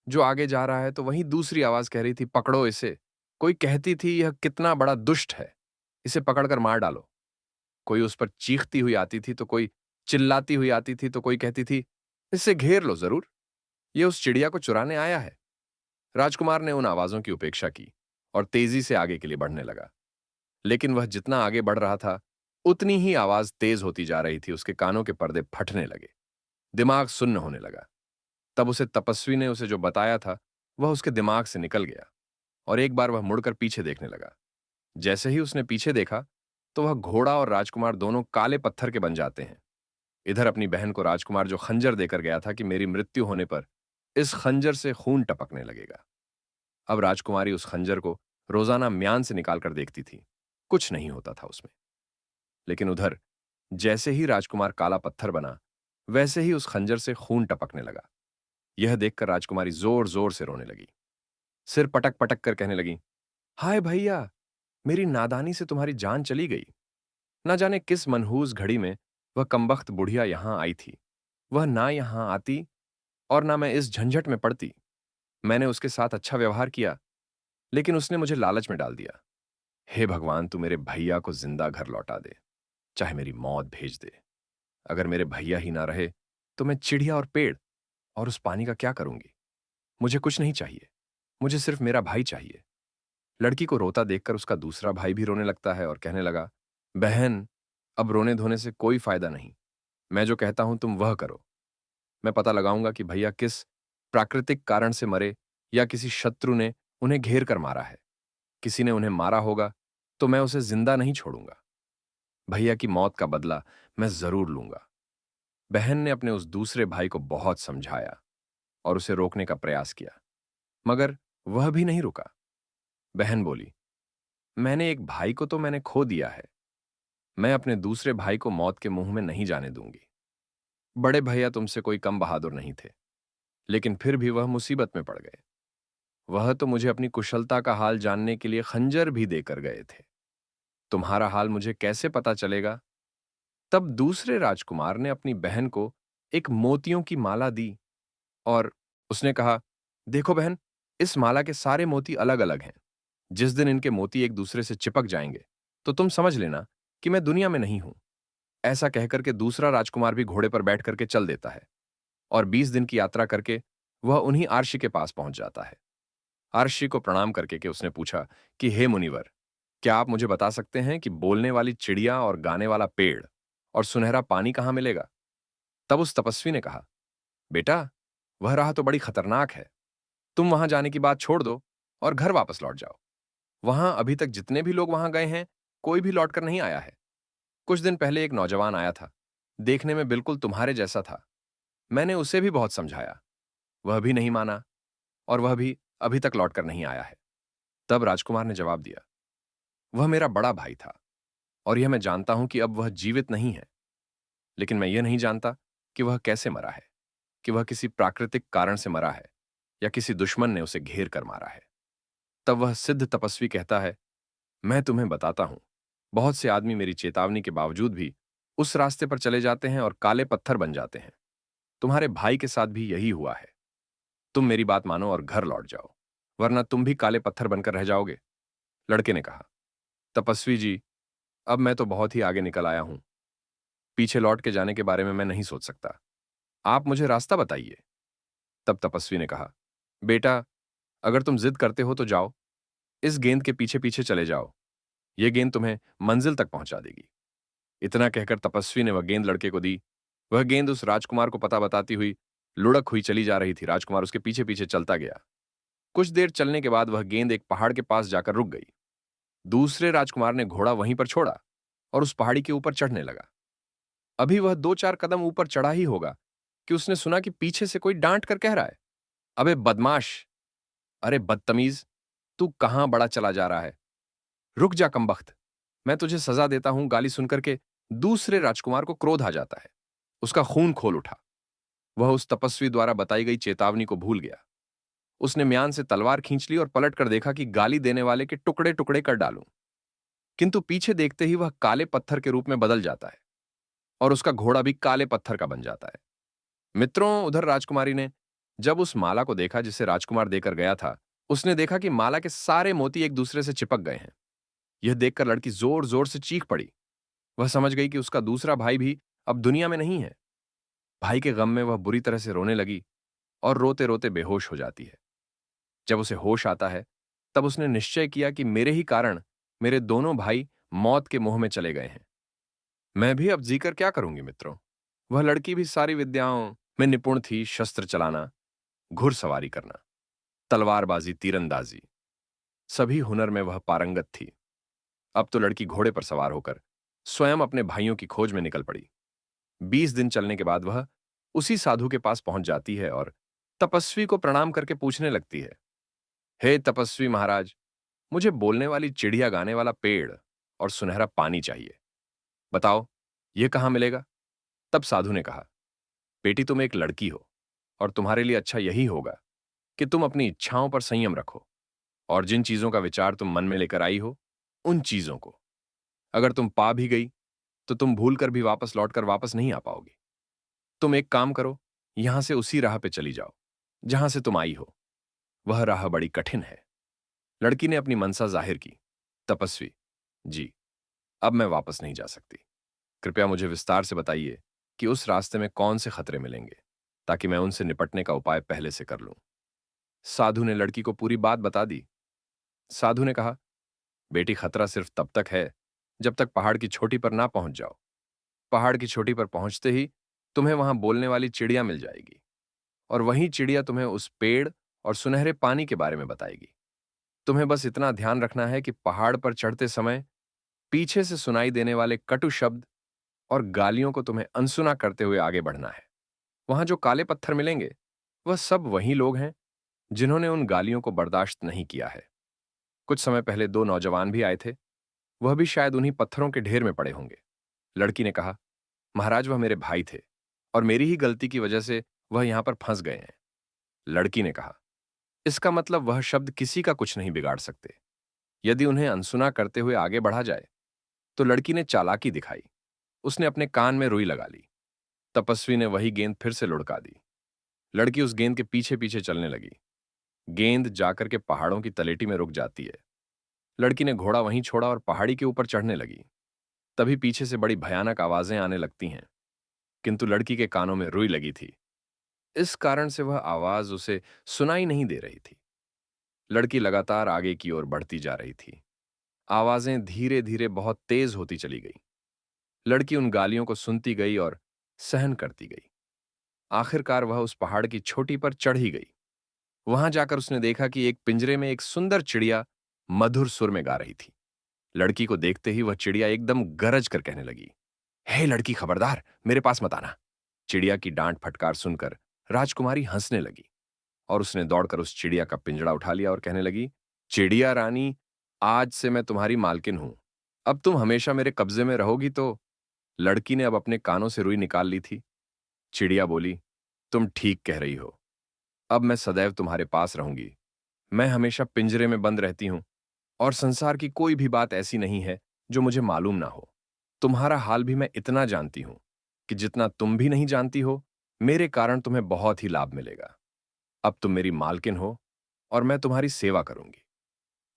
जो आगे जा रहा है, तो वहीं दूसरी आवाज कह रही थी, पकड़ो इसे। कोई कहती थी, यह कितना बड़ा दुष्ट है, इसे पकड़कर मार डालो। कोई उस पर चीखती हुई आती थी, तो कोई चिल्लाती हुई आती थी, तो कोई कहती थी, इसे घेर लो जरूर, यह उस चिड़िया को चुराने आया है। राजकुमार ने उन आवाजों की उपेक्षा की और तेजी से आगे के लिए बढ़ने लगा। लेकिन वह जितना आगे बढ़ रहा था, उतनी ही आवाज तेज होती जा रही थी। उसके कानों के पर्दे फटने लगे, दिमाग सुन्न होने लगा। तब उसे तपस्वी ने उसे जो बताया था, वह उसके दिमाग से निकल गया और एक बार वह मुड़कर पीछे देखने लगा। जैसे ही उसने पीछे देखा, तो वह घोड़ा और राजकुमार दोनों काले पत्थर के बन जाते हैं। इधर अपनी बहन को राजकुमार जो खंजर देकर गया था कि मेरी मृत्यु होने पर इस खंजर से खून टपकने लगेगा। अब राजकुमारी उस खंजर को रोजाना म्यान से निकालकर देखती थी। कुछ नहीं होता था उसमें। लेकिन उधर जैसे ही राजकुमार काला पत्थर बना, वैसे ही उस खंजर से खून टपकने लगा। यह देखकर राजकुमारी जोर जोर से रोने लगी। सिर पटक पटक कर कहने लगी, हाय भैया, मेरी नादानी से तुम्हारी जान चली गई। न जाने किस मनहूस घड़ी में वह कमबख्त बुढ़िया यहां आई थी। वह ना यहां आती और ना मैं इस झंझट में पड़ती। मैंने उसके साथ अच्छा व्यवहार किया, लेकिन उसने मुझे लालच में डाल दिया। हे भगवान, तू मेरे भैया को जिंदा घर लौटा दे, चाहे मेरी मौत भेज दे। अगर मेरे भैया ही ना रहे, तो मैं चिड़िया और पेड़ और उस पानी का क्या करूंगी। मुझे कुछ नहीं चाहिए, मुझे सिर्फ मेरा भाई चाहिए। लड़की को रोता देखकर उसका दूसरा भाई भी रोने लगता है और कहने लगा, बहन, अब रोने धोने से कोई फायदा नहीं। मैं जो कहता हूं तुम वह करो। मैं पता लगाऊंगा कि भैया किस प्राकृतिक कारण से मरे या किसी शत्रु ने उन्हें घेर कर मारा है। किसी ने उन्हें मारा होगा तो मैं उसे जिंदा नहीं छोड़ूंगा। भैया की मौत का बदला मैं जरूर लूंगा। बहन ने अपने उस दूसरे भाई को बहुत समझाया और उसे रोकने का प्रयास किया, मगर वह भी नहीं रुका। बहन बोली, मैंने एक भाई को तो मैंने खो दिया है, मैं अपने दूसरे भाई को मौत के मुंह में नहीं जाने दूंगी। बड़े भैया तुमसे कोई कम बहादुर नहीं थे, लेकिन फिर भी वह मुसीबत में पड़ गए। वह तो मुझे अपनी कुशलता का हाल जानने के लिए खंजर भी देकर गए थे। तुम्हारा हाल मुझे कैसे पता चलेगा? तब दूसरे राजकुमार ने अपनी बहन को एक मोतियों की माला दी और उसने कहा, देखो बहन, इस माला के सारे मोती अलग अलग हैं। जिस दिन इनके मोती एक दूसरे से चिपक जाएंगे तो तुम समझ लेना कि मैं दुनिया में नहीं हूं। ऐसा कहकर के दूसरा राजकुमार भी घोड़े पर बैठ करके चल देता है और 20 दिन की यात्रा करके वह उन्हीं आर्षि के पास पहुंच जाता है। आर्षि को प्रणाम करके के उसने पूछा कि हे मुनिवर, क्या आप मुझे बता सकते हैं कि बोलने वाली चिड़िया और गाने वाला पेड़ और सुनहरा पानी कहां मिलेगा? तब उस तपस्वी ने कहा, बेटा, वह राह तो बड़ी खतरनाक है। तुम वहां जाने की बात छोड़ दो और घर वापस लौट जाओ। वहां अभी तक जितने भी लोग वहां गए हैं, कोई भी लौटकर नहीं आया है। कुछ दिन पहले एक नौजवान आया था, देखने में बिल्कुल तुम्हारे जैसा था। मैंने उसे भी बहुत समझाया, वह भी नहीं माना और वह भी अभी तक लौटकर नहीं आया है। तब राजकुमार ने जवाब दिया, वह मेरा बड़ा भाई था और यह मैं जानता हूं कि अब वह जीवित नहीं है, लेकिन मैं यह नहीं जानता कि वह कैसे मरा है, कि वह किसी प्राकृतिक कारण से मरा है या किसी दुश्मन ने उसे घेर कर मारा है। तब वह सिद्ध तपस्वी कहता है, मैं तुम्हें बताता हूं, बहुत से आदमी मेरी चेतावनी के बावजूद भी उस रास्ते पर चले जाते हैं और काले पत्थर बन जाते हैं। तुम्हारे भाई के साथ भी यही हुआ है। तुम मेरी बात मानो और घर लौट जाओ, वरना तुम भी काले पत्थर बनकर रह जाओगे। लड़के ने कहा, तपस्वी जी, अब मैं तो बहुत ही आगे निकल आया हूं। पीछे लौट के जाने के बारे में मैं नहीं सोच सकता। आप मुझे रास्ता बताइए। तब तपस्वी ने कहा, बेटा, अगर तुम जिद करते हो तो जाओ, इस गेंद के पीछे पीछे चले जाओ। यह गेंद तुम्हें मंजिल तक पहुंचा देगी। इतना कहकर तपस्वी ने वह गेंद लड़के को दी। वह गेंद उस राजकुमार को पता बताती हुई लुढ़क हुई चली जा रही थी। राजकुमार उसके पीछे पीछे चलता गया। कुछ देर चलने के बाद वह गेंद एक पहाड़ के पास जाकर रुक गई। दूसरे राजकुमार ने घोड़ा वहीं पर छोड़ा और उस पहाड़ी के ऊपर चढ़ने लगा। अभी वह 2-4 कदम ऊपर चढ़ा ही होगा कि उसने सुना कि पीछे से कोई डांट कर कह रहा है, अबे बदमाश, अरे बदतमीज, तू कहां बड़ा चला जा रहा है? रुक जा कमबख्त, मैं तुझे सजा देता हूं। गाली सुनकर के दूसरे राजकुमार को क्रोध आ जाता है। उसका खून खोल उठा। वह उस तपस्वी द्वारा बताई गई चेतावनी को भूल गया। उसने म्यान से तलवार खींच ली और पलट कर देखा कि गाली देने वाले के टुकड़े टुकड़े कर डालूं। किंतु पीछे देखते ही वह काले पत्थर के रूप में बदल जाता है और उसका घोड़ा भी काले पत्थर का बन जाता है। मित्रों, उधर राजकुमारी ने जब उस माला को देखा जिसे राजकुमार देकर गया था, उसने देखा कि माला के सारे मोती एक दूसरे से चिपक गए हैं। यह देखकर लड़की जोर जोर से चीख पड़ी। वह समझ गई कि उसका दूसरा भाई भी अब दुनिया में नहीं है। भाई के गम में वह बुरी तरह से रोने लगी और रोते रोते बेहोश हो जाती है। जब उसे होश आता है, तब उसने निश्चय किया कि मेरे ही कारण मेरे दोनों भाई मौत के मुंह में चले गए हैं। मैं भी अब जीकर क्या करूंगी मित्रों? वह लड़की भी सारी विद्याओं में निपुण थी, शस्त्र चलाना, घुड़सवारी करना, तलवारबाजी, तीरंदाजी, सभी हुनर में वह पारंगत थी। अब तो लड़की घोड़े पर सवार होकर स्वयं अपने भाइयों की खोज में निकल पड़ी। 20 दिन चलने के बाद वह उसी साधु के पास पहुंच जाती है और तपस्वी को प्रणाम करके पूछने लगती है, हे तपस्वी महाराज, मुझे बोलने वाली चिड़िया, गाने वाला पेड़ और सुनहरा पानी चाहिए। बताओ, यह कहां मिलेगा? तब साधु ने कहा, बेटी, तुम एक लड़की हो और तुम्हारे लिए अच्छा यही होगा कि तुम अपनी इच्छाओं पर संयम रखो और जिन चीजों का विचार तुम मन में लेकर आई हो, उन चीजों को अगर तुम पा भी गई तो तुम भूलकर भी वापस लौटकर वापस नहीं आ पाओगी। तुम एक काम करो, यहां से उसी राह पे चली जाओ जहां से तुम आई हो। वह राह बड़ी कठिन है। लड़की ने अपनी मनसा जाहिर की, तपस्वी जी, अब मैं वापस नहीं जा सकती। कृपया मुझे विस्तार से बताइए कि उस रास्ते में कौन से खतरे मिलेंगे, ताकि मैं उनसे निपटने का उपाय पहले से कर लूं। साधु ने लड़की को पूरी बात बता दी। साधु ने कहा, बेटी, खतरा सिर्फ तब तक है जब तक पहाड़ की चोटी पर ना पहुंच जाओ। पहाड़ की चोटी पर पहुंचते ही तुम्हें वहां बोलने वाली चिड़िया मिल जाएगी और वही चिड़िया तुम्हें उस पेड़ और सुनहरे पानी के बारे में बताएगी। तुम्हें बस इतना ध्यान रखना है कि पहाड़ पर चढ़ते समय पीछे से सुनाई देने वाले कटु शब्द और गालियों को तुम्हें अनसुना करते हुए आगे बढ़ना है। वहां जो काले पत्थर मिलेंगे, वह सब वही लोग हैं जिन्होंने उन गालियों को बर्दाश्त नहीं किया है। कुछ समय पहले 2 नौजवान भी आए थे, वह भी शायद उन्हीं पत्थरों के ढेर में पड़े होंगे। लड़की ने कहा, महाराज, वह मेरे भाई थे और मेरी ही गलती की वजह से वह यहां पर फंस गए हैं। लड़की ने कहा, इसका मतलब वह शब्द किसी का कुछ नहीं बिगाड़ सकते। यदि उन्हें अनसुना करते हुए आगे बढ़ा जाए। तो लड़की ने चालाकी दिखाई। उसने अपने कान में रुई लगा ली। तपस्वी ने वही गेंद फिर से लुढ़का दी। लड़की उस गेंद के पीछे पीछे चलने लगी। गेंद जाकर के पहाड़ों की तलेटी में रुक जाती है। लड़की ने घोड़ा वहीं छोड़ा और पहाड़ी के ऊपर चढ़ने लगी। तभी पीछे से बड़ी भयानक आवाजें आने लगती हैं, किंतु लड़की के कानों में रुई लगी थी। इस कारण से वह आवाज उसे सुनाई नहीं दे रही थी। लड़की लगातार आगे की ओर बढ़ती जा रही थी। आवाजें धीरे धीरे बहुत तेज होती चली गई। लड़की उन गालियों को सुनती गई और सहन करती गई। आखिरकार वह उस पहाड़ की चोटी पर चढ़ ही गई। वहां जाकर उसने देखा कि एक पिंजरे में एक सुंदर चिड़िया मधुर सुर में गा रही थी। लड़की को देखते ही वह चिड़िया एकदम गरज कर कहने लगी, हे लड़की, खबरदार, मेरे पास मत आना। चिड़िया की डांट फटकार सुनकर राजकुमारी हंसने लगी और उसने दौड़कर उस चिड़िया का पिंजड़ा उठा लिया और कहने लगी, चिड़िया रानी, आज से मैं तुम्हारी मालकिन हूं। अब तुम हमेशा मेरे कब्जे में रहोगी। तो लड़की ने अब अपने कानों से रुई निकाल ली थी। चिड़िया बोली, तुम ठीक कह रही हो। अब मैं सदैव तुम्हारे पास रहूंगी। मैं हमेशा पिंजरे में बंद रहती हूं और संसार की कोई भी बात ऐसी नहीं है जो मुझे मालूम ना हो। तुम्हारा हाल भी मैं इतना जानती हूं कि जितना तुम भी नहीं जानती हो, मेरे कारण तुम्हें बहुत ही लाभ मिलेगा। अब तुम मेरी मालकिन हो और मैं तुम्हारी सेवा करूंगी।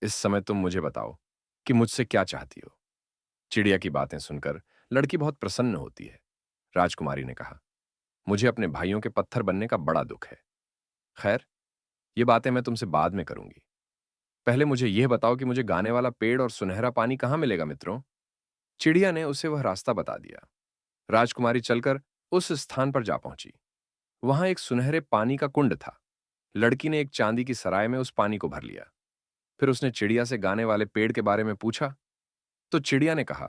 इस समय तुम मुझे बताओ कि मुझसे क्या चाहती हो। चिड़िया की बातें सुनकर लड़की बहुत प्रसन्न होती है। राजकुमारी ने कहा, मुझे अपने भाइयों के पत्थर बनने का बड़ा दुख है। खैर, ये बातें मैं तुमसे बाद में करूंगी। पहले मुझे यह बताओ कि मुझे गाने वाला पेड़ और सुनहरा पानी कहां मिलेगा मित्रों। चिड़िया ने उसे वह रास्ता बता दिया। राजकुमारी चलकर उस स्थान पर जा पहुंची। वहां एक सुनहरे पानी का कुंड था। लड़की ने एक चांदी की सराय में उस पानी को भर लिया। फिर उसने चिड़िया से गाने वाले पेड़ के बारे में पूछा तो चिड़िया ने कहा,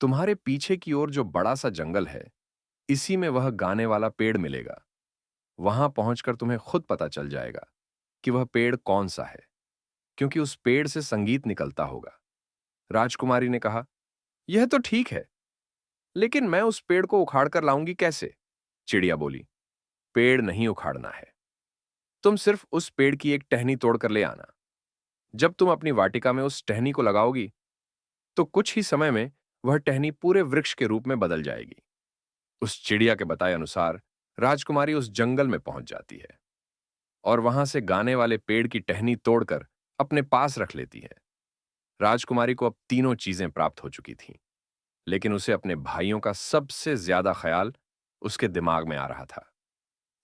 तुम्हारे पीछे की ओर जो बड़ा सा जंगल है, इसी में वह गाने वाला पेड़ मिलेगा। वहां पहुंचकर तुम्हें खुद पता चल जाएगा कि वह पेड़ कौन सा है, क्योंकि उस पेड़ से संगीत निकलता होगा। राजकुमारी ने कहा, यह तो ठीक है, लेकिन मैं उस पेड़ को उखाड़ कर लाऊंगी कैसे। चिड़िया बोली, पेड़ नहीं उखाड़ना है, तुम सिर्फ उस पेड़ की एक टहनी तोड़कर ले आना। जब तुम अपनी वाटिका में उस टहनी को लगाओगी तो कुछ ही समय में वह टहनी पूरे वृक्ष के रूप में बदल जाएगी। उस चिड़िया के बताए अनुसार राजकुमारी उस जंगल में पहुंच जाती है और वहां से गाने वाले पेड़ की टहनी तोड़कर अपने पास रख लेती है। राजकुमारी को अब तीनों चीजें प्राप्त हो चुकी थीं, लेकिन उसे अपने भाइयों का सबसे ज्यादा ख्याल उसके दिमाग में आ रहा था।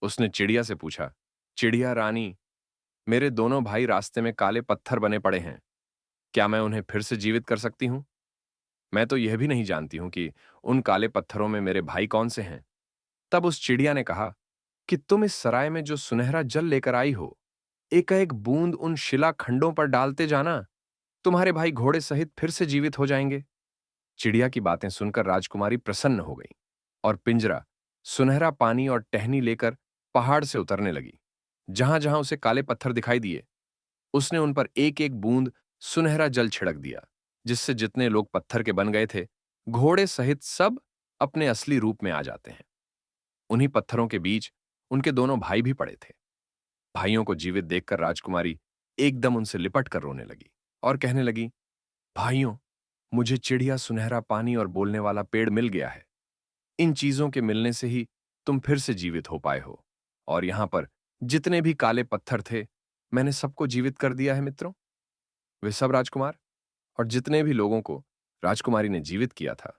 उसने चिड़िया से पूछा, चिड़िया रानी, मेरे दोनों भाई रास्ते में काले पत्थर बने पड़े हैं, क्या मैं उन्हें फिर से जीवित कर सकती हूं? मैं तो यह भी नहीं जानती हूं कि उन काले पत्थरों में मेरे भाई कौन से हैं। तब उस चिड़िया ने कहा कि तुम इस सराय में जो सुनहरा जल लेकर आई हो, एकाएक बूंद उन शिला खंडों पर डालते जाना, तुम्हारे भाई घोड़े सहित फिर से जीवित हो जाएंगे। चिड़िया की बातें सुनकर राजकुमारी प्रसन्न हो गई और पिंजरा, सुनहरा पानी और टहनी लेकर पहाड़ से उतरने लगी। जहां जहां उसे काले पत्थर दिखाई दिए, उसने उन पर एक एक बूंद सुनहरा जल छिड़क दिया, जिससे जितने लोग पत्थर के बन गए थे, घोड़े सहित सब अपने असली रूप में आ जाते हैं। उन्हीं पत्थरों के बीच उनके दोनों भाई भी पड़े थे। भाइयों को जीवित देखकर राजकुमारी एकदम उनसे लिपट कर रोने लगी और कहने लगी, भाइयों, मुझे चिड़िया, सुनहरा पानी और बोलने वाला पेड़ मिल गया है। इन चीजों के मिलने से ही तुम फिर से जीवित हो पाए हो, और यहां पर जितने भी काले पत्थर थे, मैंने सबको जीवित कर दिया है मित्रों। वे सब राजकुमार और जितने भी लोगों को राजकुमारी ने जीवित किया था,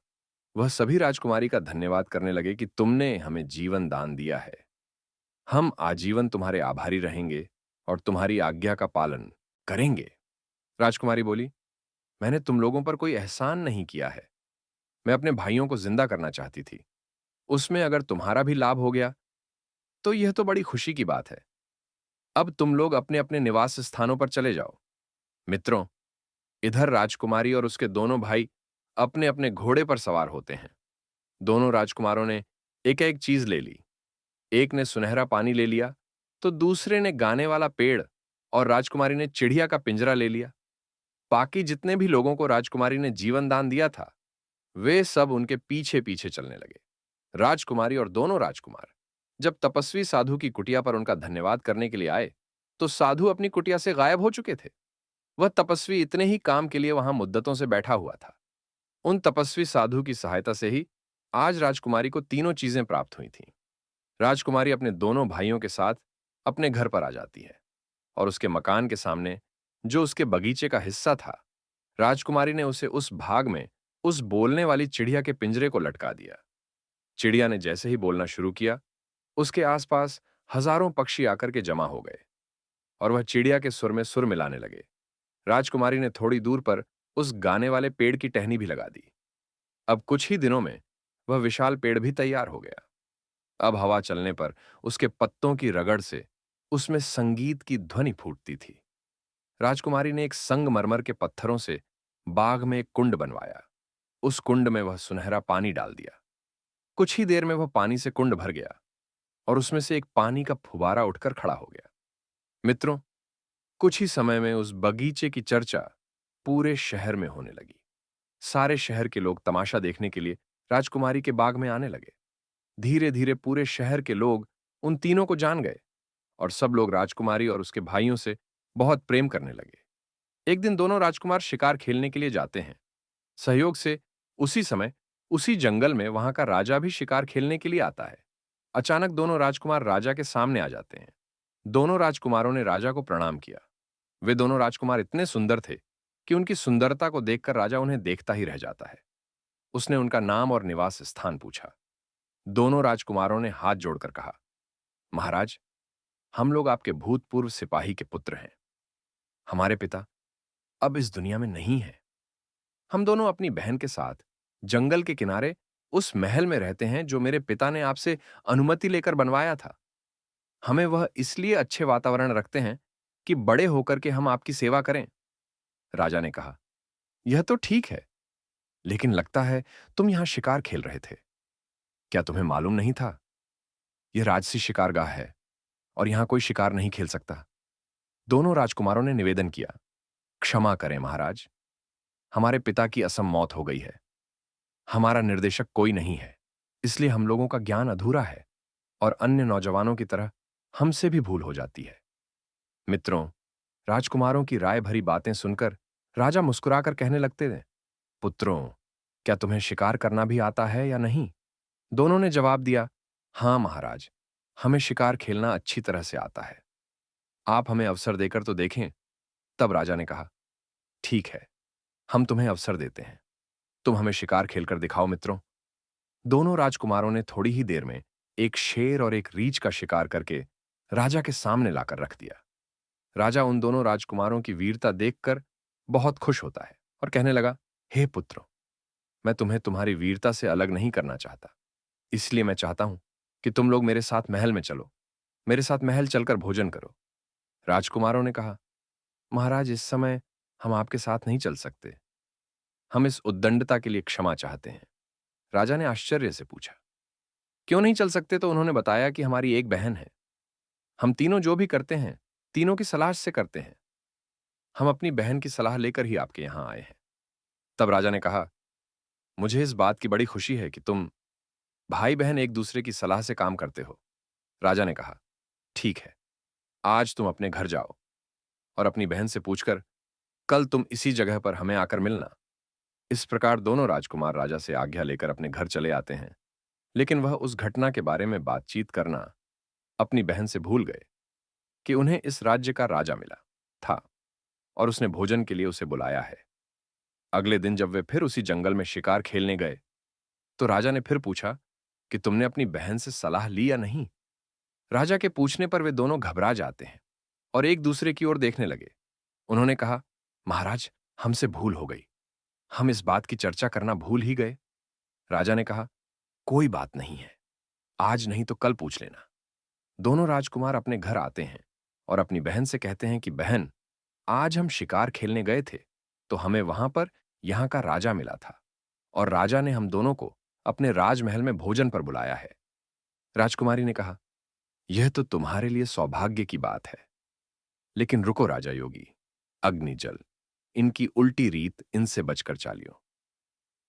वह सभी राजकुमारी का धन्यवाद करने लगे कि तुमने हमें जीवन दान दिया है। हम आजीवन तुम्हारे आभारी रहेंगे और तुम्हारी आज्ञा का पालन करेंगे। राजकुमारी बोली, मैंने तुम लोगों पर कोई एहसान नहीं किया है। मैं अपने भाइयों को जिंदा करना चाहती थी। उसमें अगर तुम्हारा भी लाभ हो गया तो यह तो बड़ी खुशी की बात है। अब तुम लोग अपने अपने निवास स्थानों पर चले जाओ। मित्रों, इधर राजकुमारी और उसके दोनों भाई अपने अपने घोड़े पर सवार होते हैं। दोनों राजकुमारों ने एक एक चीज ले ली। एक ने सुनहरा पानी ले लिया तो दूसरे ने गाने वाला पेड़ और राजकुमारी ने चिड़िया का पिंजरा ले लिया। बाकी जितने भी लोगों को राजकुमारी ने जीवन दान दिया था, वे सब उनके पीछे पीछे चलने लगे। राजकुमारी और दोनों राजकुमार जब तपस्वी साधु की कुटिया पर उनका धन्यवाद करने के लिए आए, तो साधु अपनी कुटिया से गायब हो चुके थे। वह तपस्वी इतने ही काम के लिए वहां मुद्दतों से बैठा हुआ था। उन तपस्वी साधु की सहायता से ही आज राजकुमारी को तीनों चीजें प्राप्त हुई थीं। राजकुमारी अपने दोनों भाइयों के साथ अपने घर पर आ जाती है। और उसके मकान के सामने जो उसके बगीचे का हिस्सा था, राजकुमारी ने उसे उस भाग में उस बोलने वाली चिड़िया के पिंजरे को लटका दिया। चिड़िया ने जैसे ही बोलना शुरू किया, उसके आसपास हजारों पक्षी आकर के जमा हो गए और वह चिड़िया के सुर में सुर मिलाने लगे। राजकुमारी ने थोड़ी दूर पर उस गाने वाले पेड़ की टहनी भी लगा दी। अब कुछ ही दिनों में वह विशाल पेड़ भी तैयार हो गया। अब हवा चलने पर उसके पत्तों की रगड़ से उसमें संगीत की ध्वनि फूटती थी। राजकुमारी ने एक संगमरमर के पत्थरों से बाग में एक कुंड बनवाया। उस कुंड में वह सुनहरा पानी डाल दिया। कुछ ही देर में वह पानी से कुंड भर गया और उसमें से एक पानी का फुवारा उठकर खड़ा हो गया। मित्रों, कुछ ही समय में उस बगीचे की चर्चा पूरे शहर में होने लगी। सारे शहर के लोग तमाशा देखने के लिए राजकुमारी के बाग में आने लगे। धीरे धीरे पूरे शहर के लोग उन तीनों को जान गए और सब लोग राजकुमारी और उसके भाइयों से बहुत प्रेम करने लगे। एक दिन दोनों राजकुमार शिकार खेलने के लिए जाते हैं। सहयोग से उसी समय उसी जंगल में वहां का राजा भी शिकार खेलने के लिए आता है। अचानक दोनों राजकुमार राजा के सामने आ जाते हैं। दोनों राजकुमारों ने राजा को प्रणाम किया। वे दोनों राजकुमार इतने सुंदर थे कि उनकी सुंदरता को देखकर राजा उन्हें देखता ही रह जाता है। उसने उनका नाम और निवास स्थान पूछा। दोनों राजकुमारों ने हाथ जोड़कर कहा, महाराज, हम लोग आपके भूतपूर्व सिपाही के पुत्र हैं। हमारे पिता अब इस दुनिया में नहीं है। हम दोनों अपनी बहन के साथ जंगल के किनारे उस महल में रहते हैं जो मेरे पिता ने आपसे अनुमति लेकर बनवाया था। हमें वह इसलिए अच्छे वातावरण रखते हैं कि बड़े होकर के हम आपकी सेवा करें। राजा ने कहा, यह तो ठीक है, लेकिन लगता है तुम यहां शिकार खेल रहे थे। क्या तुम्हें मालूम नहीं था? यह राजसी शिकारगाह है और यहां कोई शिकार नहीं खेल सकता। दोनों राजकुमारों ने निवेदन किया, क्षमा करें महाराज, हमारे पिता की असम मौत हो गई है। हमारा निर्देशक कोई नहीं है, इसलिए हम लोगों का ज्ञान अधूरा है और अन्य नौजवानों की तरह हमसे भी भूल हो जाती है। मित्रों, राजकुमारों की राय भरी बातें सुनकर राजा मुस्कुराकर कहने लगते थे, पुत्रों, क्या तुम्हें शिकार करना भी आता है या नहीं? दोनों ने जवाब दिया, हां महाराज, हमें शिकार खेलना अच्छी तरह से आता है। आप हमें अवसर देकर तो देखें। तब राजा ने कहा, ठीक है, हम तुम्हें अवसर देते हैं। तुम हमें शिकार खेलकर दिखाओ मित्रों। दोनों राजकुमारों ने थोड़ी ही देर में एक शेर और एक रीछ का शिकार करके राजा के सामने लाकर रख दिया। राजा उन दोनों राजकुमारों की वीरता देखकर बहुत खुश होता है और कहने लगा, हे पुत्रों, मैं तुम्हें तुम्हारी वीरता से अलग नहीं करना चाहता, इसलिए मैं चाहता हूं कि तुम लोग मेरे साथ महल में चलो, मेरे साथ महल चलकर भोजन करो। राजकुमारों ने कहा, महाराज, इस समय हम आपके साथ नहीं चल सकते। हम इस उद्दंडता के लिए क्षमा चाहते हैं। राजा ने आश्चर्य से पूछा, क्यों नहीं चल सकते? तो उन्होंने बताया कि हमारी एक बहन है। हम तीनों जो भी करते हैं, तीनों की सलाह से करते हैं। हम अपनी बहन की सलाह लेकर ही आपके यहां आए हैं। तब राजा ने कहा, मुझे इस बात की बड़ी खुशी है कि तुम भाई बहन एक दूसरे की सलाह से काम करते हो। राजा ने कहा, ठीक है, आज तुम अपने घर जाओ और अपनी बहन से पूछकर कल तुम इसी जगह पर हमें आकर मिलना। इस प्रकार दोनों राजकुमार राजा से आज्ञा लेकर अपने घर चले आते हैं, लेकिन वह उस घटना के बारे में बातचीत करना अपनी बहन से भूल गए कि उन्हें इस राज्य का राजा मिला था और उसने भोजन के लिए उसे बुलाया है। अगले दिन जब वे फिर उसी जंगल में शिकार खेलने गए तो राजा ने फिर पूछा कि तुमने अपनी बहन से सलाह ली या नहीं? राजा के पूछने पर वे दोनों घबरा जाते हैं और एक दूसरे की ओर देखने लगे। उन्होंने कहा, महाराज, हमसे भूल हो गई, हम इस बात की चर्चा करना भूल ही गए। राजा ने कहा, कोई बात नहीं है, आज नहीं तो कल पूछ लेना। दोनों राजकुमार अपने घर आते हैं और अपनी बहन से कहते हैं कि बहन, आज हम शिकार खेलने गए थे तो हमें वहां पर यहां का राजा मिला था और राजा ने हम दोनों को अपने राजमहल में भोजन पर बुलाया है। राजकुमारी ने कहा, यह तो तुम्हारे लिए सौभाग्य की बात है, लेकिन रुको राजा योगी, अग्नि जल, इनकी उल्टी रीत इनसे बचकर चालियो।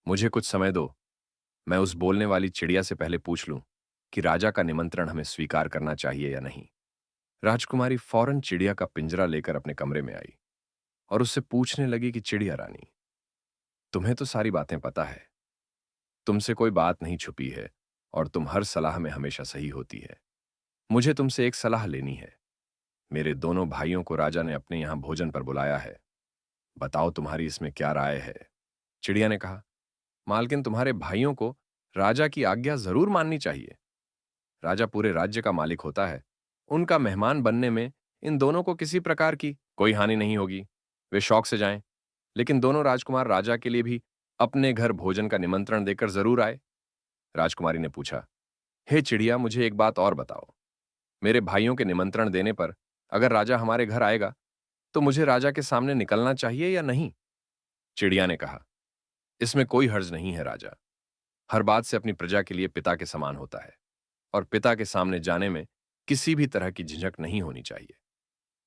मुझे कुछ समय दो, मैं उस बोलने वाली चिड़िया से पहले पूछ लूं कि राजा का निमंत्रण हमें स्वीकार करना चाहिए या नहीं। राजकुमारी फौरन चिड़िया का पिंजरा लेकर अपने कमरे में आई और उससे पूछने लगी कि चिड़िया रानी, तुम्हें तो सारी बातें पता है, तुमसे कोई बात नहीं छुपी है और तुम हर सलाह में हमेशा सही होती है। मुझे तुमसे एक सलाह लेनी है। मेरे दोनों भाइयों को राजा ने अपने यहां भोजन पर बुलाया है। बताओ तुम्हारी इसमें क्या राय है? चिड़िया ने कहा, मालकिन तुम्हारे भाइयों को राजा की आज्ञा जरूर माननी चाहिए। राजा पूरे राज्य का मालिक होता है। उनका मेहमान बनने में इन दोनों को किसी प्रकार की कोई हानि नहीं होगी। वे शौक से जाएं, लेकिन दोनों राजकुमार राजा के लिए भी अपने घर भोजन का निमंत्रण देकर जरूर आए। राजकुमारी ने पूछा, हे चिड़िया, मुझे एक बात और बताओ। मेरे भाइयों के निमंत्रण देने पर अगर राजा हमारे घर आएगा तो मुझे राजा के सामने निकलना चाहिए या नहीं? चिड़िया ने कहा, इसमें कोई हर्ज नहीं है राजा। हर बात से अपनी प्रजा के लिए पिता के समान होता है और पिता के सामने जाने में किसी भी तरह की झिझक नहीं होनी चाहिए।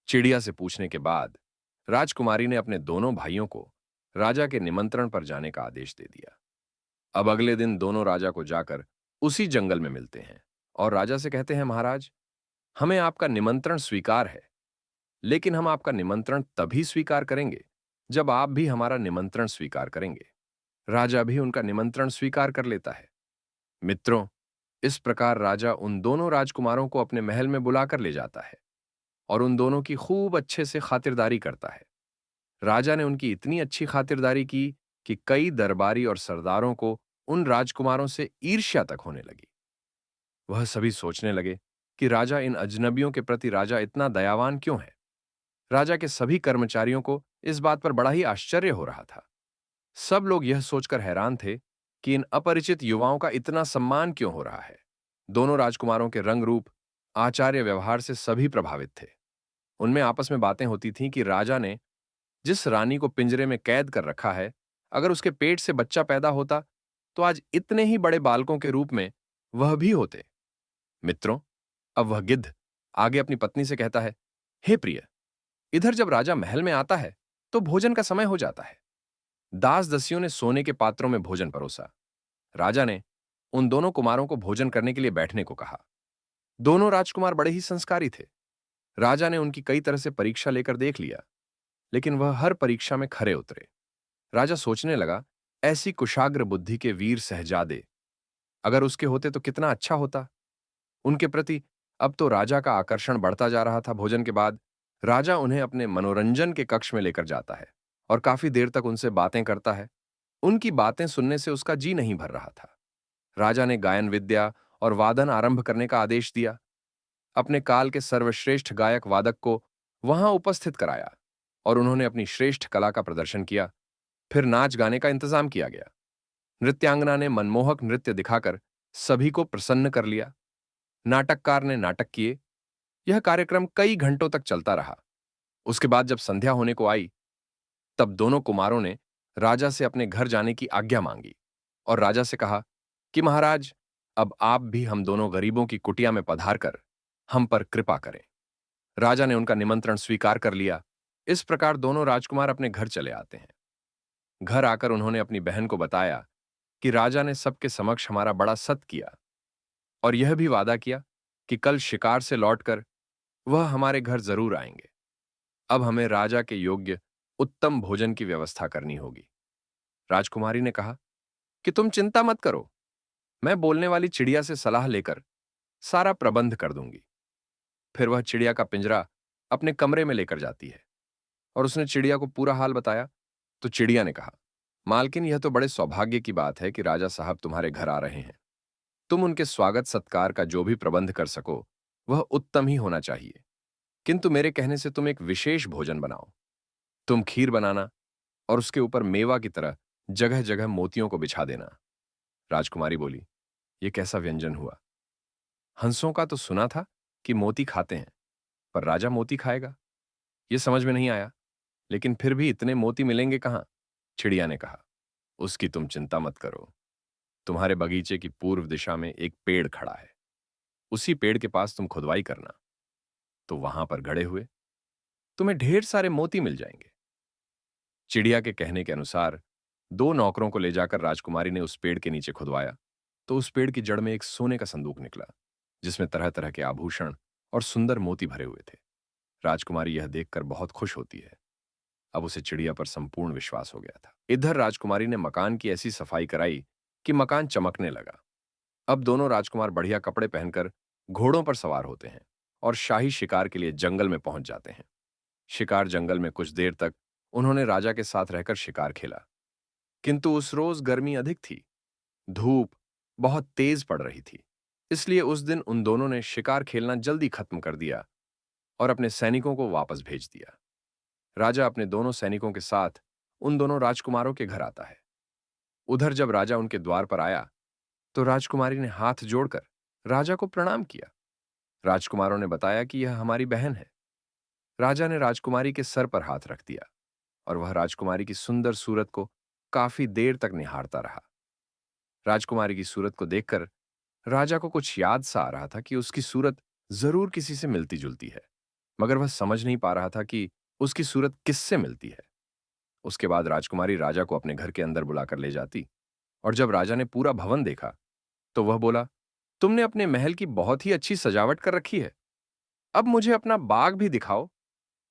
चिड़िया से पूछने के बाद राजकुमारी ने अपने दोनों भाइयों को राजा के निमंत्रण पर जाने का आदेश दे दिया। अब अगले दिन दोनों राजा को जाकर उसी जंगल में मिलते हैं और राजा से कहते हैं, महाराज, हमें आपका निमंत्रण स्वीकार है, लेकिन हम आपका निमंत्रण तभी स्वीकार करेंगे जब आप भी हमारा निमंत्रण स्वीकार करेंगे। राजा भी उनका निमंत्रण स्वीकार कर लेता है। मित्रों, इस प्रकार राजा उन दोनों राजकुमारों को अपने महल में बुलाकर ले जाता है और उन दोनों की खूब अच्छे से खातिरदारी करता है। राजा ने उनकी इतनी अच्छी खातिरदारी की कि कई दरबारी और सरदारों को उन राजकुमारों से ईर्ष्या तक होने लगी। वह सभी सोचने लगे कि राजा इन अजनबियों के प्रति राजा इतना दयावान क्यों है। राजा के सभी कर्मचारियों को इस बात पर बड़ा ही आश्चर्य हो रहा था। सब लोग यह सोचकर हैरान थे कि इन अपरिचित युवाओं का इतना सम्मान क्यों हो रहा है। दोनों राजकुमारों के रंग रूप, आचार्य व्यवहार से सभी प्रभावित थे। उनमें आपस में बातें होती थीं कि राजा ने जिस रानी को पिंजरे में कैद कर रखा है, अगर उसके पेट से बच्चा पैदा होता तो आज इतने ही बड़े बालकों के रूप में वह भी होते। मित्रों, अब वह गिद्ध आगे अपनी पत्नी से कहता है, हे प्रिय, इधर जब राजा महल में आता है तो भोजन का समय हो जाता है। दास दसियों ने सोने के पात्रों में भोजन परोसा। राजा ने उन दोनों कुमारों को भोजन करने के लिए बैठने को कहा। दोनों राजकुमार बड़े ही संस्कारी थे। राजा ने उनकी कई तरह से परीक्षा लेकर देख लिया, लेकिन वह हर परीक्षा में खरे उतरे। राजा सोचने लगा, ऐसी कुशाग्र बुद्धि के वीर शहजादे अगर उसके होते तो कितना अच्छा होता। उनके प्रति अब तो राजा का आकर्षण बढ़ता जा रहा था। भोजन के बाद राजा उन्हें अपने मनोरंजन के कक्ष में लेकर जाता है और काफी देर तक उनसे बातें करता है। उनकी बातें सुनने से उसका जी नहीं भर रहा था। राजा ने गायन विद्या और वादन आरंभ करने का आदेश दिया। अपने काल के सर्वश्रेष्ठ गायक वादक को वहां उपस्थित कराया और उन्होंने अपनी श्रेष्ठ कला का प्रदर्शन किया। फिर नाच गाने का इंतजाम किया गया। नृत्यांगना ने मनमोहक नृत्य दिखाकर सभी को प्रसन्न कर लिया। नाटककार ने नाटक किए। यह कार्यक्रम कई घंटों तक चलता रहा। उसके बाद जब संध्या होने को आई, तब दोनों कुमारों ने राजा से अपने घर जाने की आज्ञा मांगी और राजा से कहा कि महाराज, अब आप भी हम दोनों गरीबों की कुटिया में पधारकर हम पर कृपा करें। राजा ने उनका निमंत्रण स्वीकार कर लिया। इस प्रकार दोनों राजकुमार अपने घर चले आते हैं। घर आकर उन्होंने अपनी बहन को बताया कि राजा ने सबके समक्ष हमारा बड़ा सत्य किया और यह भी वादा किया कि कल शिकार से लौटकर वह हमारे घर जरूर आएंगे। अब हमें राजा के योग्य उत्तम भोजन की व्यवस्था करनी होगी। राजकुमारी ने कहा कि तुम चिंता मत करो, मैं बोलने वाली चिड़िया से सलाह लेकर सारा प्रबंध कर दूंगी। फिर वह चिड़िया का पिंजरा अपने कमरे में लेकर जाती है और उसने चिड़िया को पूरा हाल बताया। तो चिड़िया ने कहा, मालकिन, यह तो बड़े सौभाग्य की बात है कि राजा साहब तुम्हारे घर आ रहे हैं। तुम उनके स्वागत सत्कार का जो भी प्रबंध कर सको वह उत्तम ही होना चाहिए, किंतु मेरे कहने से तुम एक विशेष भोजन बनाओ। तुम खीर बनाना और उसके ऊपर मेवा की तरह जगह जगह मोतियों को बिछा देना। राजकुमारी बोली, यह कैसा व्यंजन हुआ? हंसों का तो सुना था कि मोती खाते हैं, पर राजा मोती खाएगा, यह समझ में नहीं आया। लेकिन फिर भी इतने मोती मिलेंगे कहां? चिड़िया ने कहा, उसकी तुम चिंता मत करो। तुम्हारे बगीचे की पूर्व दिशा में एक पेड़ खड़ा है, उसी पेड़ के पास तुम खुदवाई करना, तो वहां पर गड़े हुए तुम्हें ढेर सारे मोती मिल जाएंगे। चिड़िया के कहने के अनुसार दो नौकरों को ले जाकर राजकुमारी ने उस पेड़ के नीचे खुदवाया, तो उस पेड़ की जड़ में एक सोने का संदूक निकला, जिसमें तरह तरह के आभूषण और सुंदर मोती भरे हुए थे। राजकुमारी यह देखकर बहुत खुश होती है। अब उसे चिड़िया पर संपूर्ण विश्वास हो गया था। इधर राजकुमारी ने मकान की ऐसी सफाई कराई कि मकान चमकने लगा। अब दोनों राजकुमार बढ़िया कपड़े पहनकर घोड़ों पर सवार होते हैं और शाही शिकार के लिए जंगल में पहुंच जाते हैं। शिकार जंगल में कुछ देर तक उन्होंने राजा के साथ रहकर शिकार खेला, किंतु उस रोज गर्मी अधिक थी, धूप बहुत तेज पड़ रही थी। इसलिए उस दिन उन दोनों ने शिकार खेलना जल्दी खत्म कर दिया और अपने सैनिकों को वापस भेज दिया। राजा अपने दोनों सैनिकों के साथ उन दोनों राजकुमारों के घर आता है। उधर जब राजा उनके द्वार पर आया तो राजकुमारी ने हाथ जोड़कर राजा को प्रणाम किया। राजकुमारों ने बताया कि यह हमारी बहन है। राजा ने राजकुमारी के सर पर हाथ रख दिया और वह राजकुमारी की सुंदर सूरत को काफी देर तक निहारता रहा। राजकुमारी की सूरत को देखकर राजा को कुछ याद सा आ रहा था कि उसकी सूरत जरूर किसी से मिलती जुलती है, मगर वह समझ नहीं पा रहा था कि उसकी सूरत किससे मिलती है। उसके बाद राजकुमारी राजा को अपने घर के अंदर बुलाकर ले जाती और जब राजा ने पूरा भवन देखा तो वह बोला, तुमने अपने महल की बहुत ही अच्छी सजावट कर रखी है। अब मुझे अपना बाग भी दिखाओ।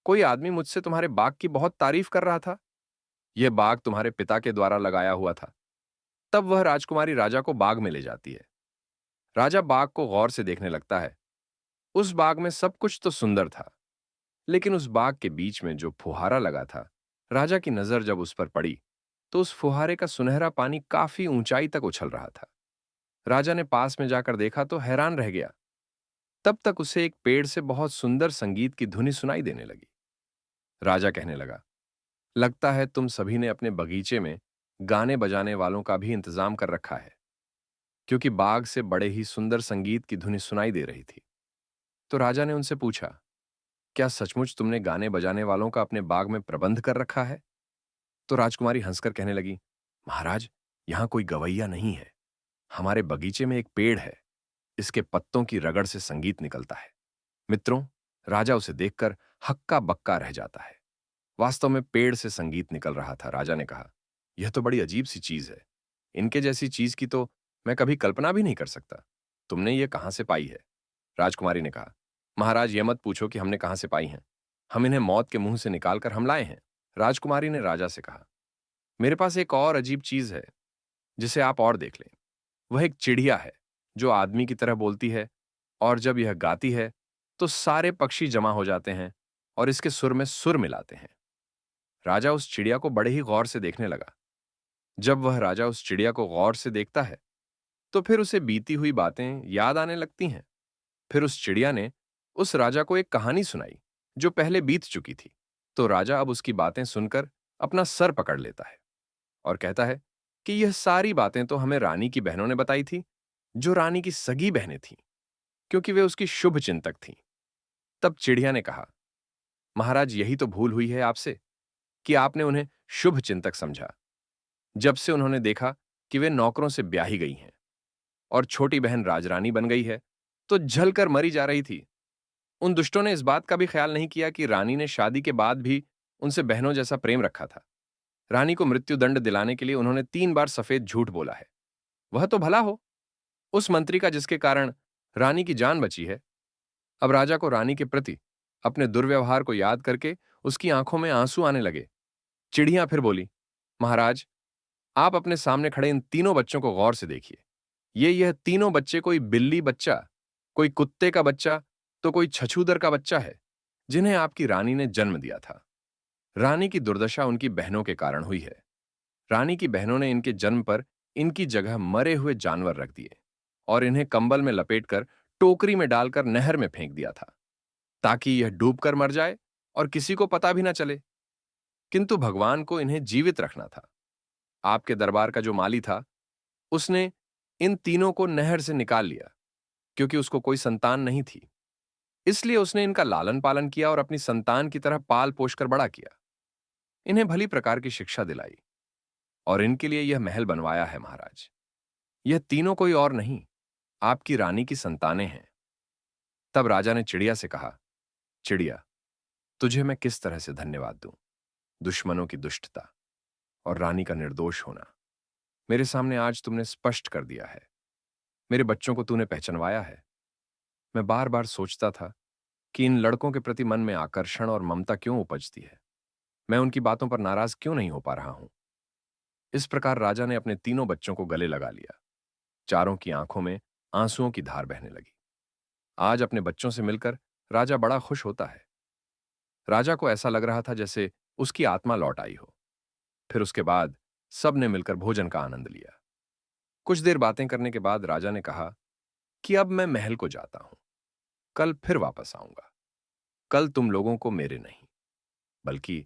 कोई आदमी मुझसे तुम्हारे बाग की बहुत तारीफ कर रहा था। यह बाग तुम्हारे पिता के द्वारा लगाया हुआ था। तब वह राजकुमारी राजा को बाग में ले जाती है। राजा बाग को गौर से देखने लगता है। उस बाग में सब कुछ तो सुंदर था, लेकिन उस बाग के बीच में जो फुहारा लगा था, राजा की नजर जब उस पर पड़ी तो उस फुहारे का सुनहरा पानी काफी ऊंचाई तक उछल रहा था। राजा ने पास में जाकर देखा तो हैरान रह गया। तब तक उसे एक पेड़ से बहुत सुंदर संगीत की धुनी सुनाई देने लगी। राजा कहने लगा, लगता है तुम सभी ने अपने बगीचे में गाने बजाने वालों का भी इंतजाम कर रखा है, क्योंकि बाग से बड़े ही सुंदर संगीत की धुनी सुनाई दे रही थी। तो राजा ने उनसे पूछा, क्या सचमुच तुमने गाने बजाने वालों का अपने बाग में प्रबंध कर रखा है? तो राजकुमारी हंसकर कहने लगी, महाराज, यहां कोई गवैया नहीं है। हमारे बगीचे में एक पेड़ है, इसके पत्तों की रगड़ से संगीत निकलता है। मित्रों, राजा उसे देखकर हक्का बक्का रह जाता है। वास्तव में पेड़ से संगीत निकल रहा था। राजा ने कहा, यह तो बड़ी अजीब सी चीज है। इनके जैसी चीज की तो मैं कभी कल्पना भी नहीं कर सकता। तुमने ये कहां से पाई है? राजकुमारी ने कहा, महाराज, यह मत पूछो कि हमने कहां से पाई हैं। हम इन्हें मौत के मुंह से निकालकर हम लाए हैं। राजकुमारी ने राजा से कहा, मेरे पास एक और अजीब चीज है जिसे आप और देख लें। वह एक चिड़िया है जो आदमी की तरह बोलती है, और जब यह गाती है तो सारे पक्षी जमा हो जाते हैं और इसके सुर में सुर मिलाते हैं। राजा उस चिड़िया को बड़े ही गौर से देखने लगा। जब वह राजा उस चिड़िया को गौर से देखता है तो फिर उसे बीती हुई बातें याद आने लगती हैं। फिर उस चिड़िया ने उस राजा को एक कहानी सुनाई जो पहले बीत चुकी थी। तो राजा अब उसकी बातें सुनकर अपना सर पकड़ लेता है और कहता है कि यह सारी बातें तो हमें रानी की बहनों ने बताई थी, जो रानी की सगी बहनें थीं, क्योंकि वे उसकी शुभ चिंतक थीं। तब चिड़िया ने कहा, महाराज, यही तो भूल हुई है आपसे कि आपने उन्हें शुभ चिंतक समझा। जब से उन्होंने देखा कि वे नौकरों से ब्याही गई हैं और छोटी बहन राजरानी बन गई है, तो झलकर मरी जा रही थी। उन दुष्टों ने इस बात का भी ख्याल नहीं किया कि रानी ने शादी के बाद भी उनसे बहनों जैसा प्रेम रखा था। रानी को मृत्युदंड दिलाने के लिए उन्होंने 3 बार सफेद झूठ बोला है। वह तो भला हो, उस मंत्री का जिसके कारण रानी की जान बची है। अब राजा को रानी के प्रति अपने दुर्व्यवहार को याद करके उसकी आंखों में आंसू आने लगे। चिड़िया फिर बोली, महाराज, आप अपने सामने खड़े इन तीनों बच्चों को गौर से देखिए। यह तीनों बच्चे कोई बिल्ली बच्चा, कोई कुत्ते का बच्चा, तो कोई छछूदर का बच्चा है, जिन्हें आपकी रानी ने जन्म दिया था। रानी की दुर्दशा उनकी बहनों के कारण हुई है। रानी की बहनों ने इनके जन्म पर इनकी जगह मरे हुए जानवर रख दिए और इन्हें कंबल में लपेटकर टोकरी में डालकर नहर में फेंक दिया था, ताकि यह डूबकर मर जाए और किसी को पता भी ना चले। किंतु भगवान को इन्हें जीवित रखना था। आपके दरबार का जो माली था, उसने इन तीनों को नहर से निकाल लिया, क्योंकि उसको कोई संतान नहीं थी। इसलिए उसने इनका लालन पालन किया और अपनी संतान की तरह पाल पोषकर बड़ा किया। इन्हें भली प्रकार की शिक्षा दिलाई और इनके लिए यह महल बनवाया है। महाराज, यह तीनों कोई और नहीं, आपकी रानी की संतानें हैं। तब राजा ने चिड़िया से कहा, चिड़िया, तुझे मैं किस तरह से धन्यवाद दूं? दुश्मनों की दुष्टता और रानी का निर्दोष होना मेरे सामने आज तुमने स्पष्ट कर दिया है। मेरे बच्चों को तूने पहचानवाया है। मैं बार बार सोचता था कि इन लड़कों के प्रति मन में आकर्षण और ममता क्यों उपजती है। मैं उनकी बातों पर नाराज क्यों नहीं हो पा रहा हूं। इस प्रकार राजा ने अपने तीनों बच्चों को गले लगा लिया। चारों की आंखों में आंसुओं की धार बहने लगी। आज अपने बच्चों से मिलकर राजा बड़ा खुश होता है। राजा को ऐसा लग रहा था जैसे उसकी आत्मा लौट आई हो। फिर उसके बाद सब ने मिलकर भोजन का आनंद लिया। कुछ देर बातें करने के बाद राजा ने कहा कि अब मैं महल को जाता हूं, कल फिर वापस आऊंगा। कल तुम लोगों को मेरे नहीं, बल्कि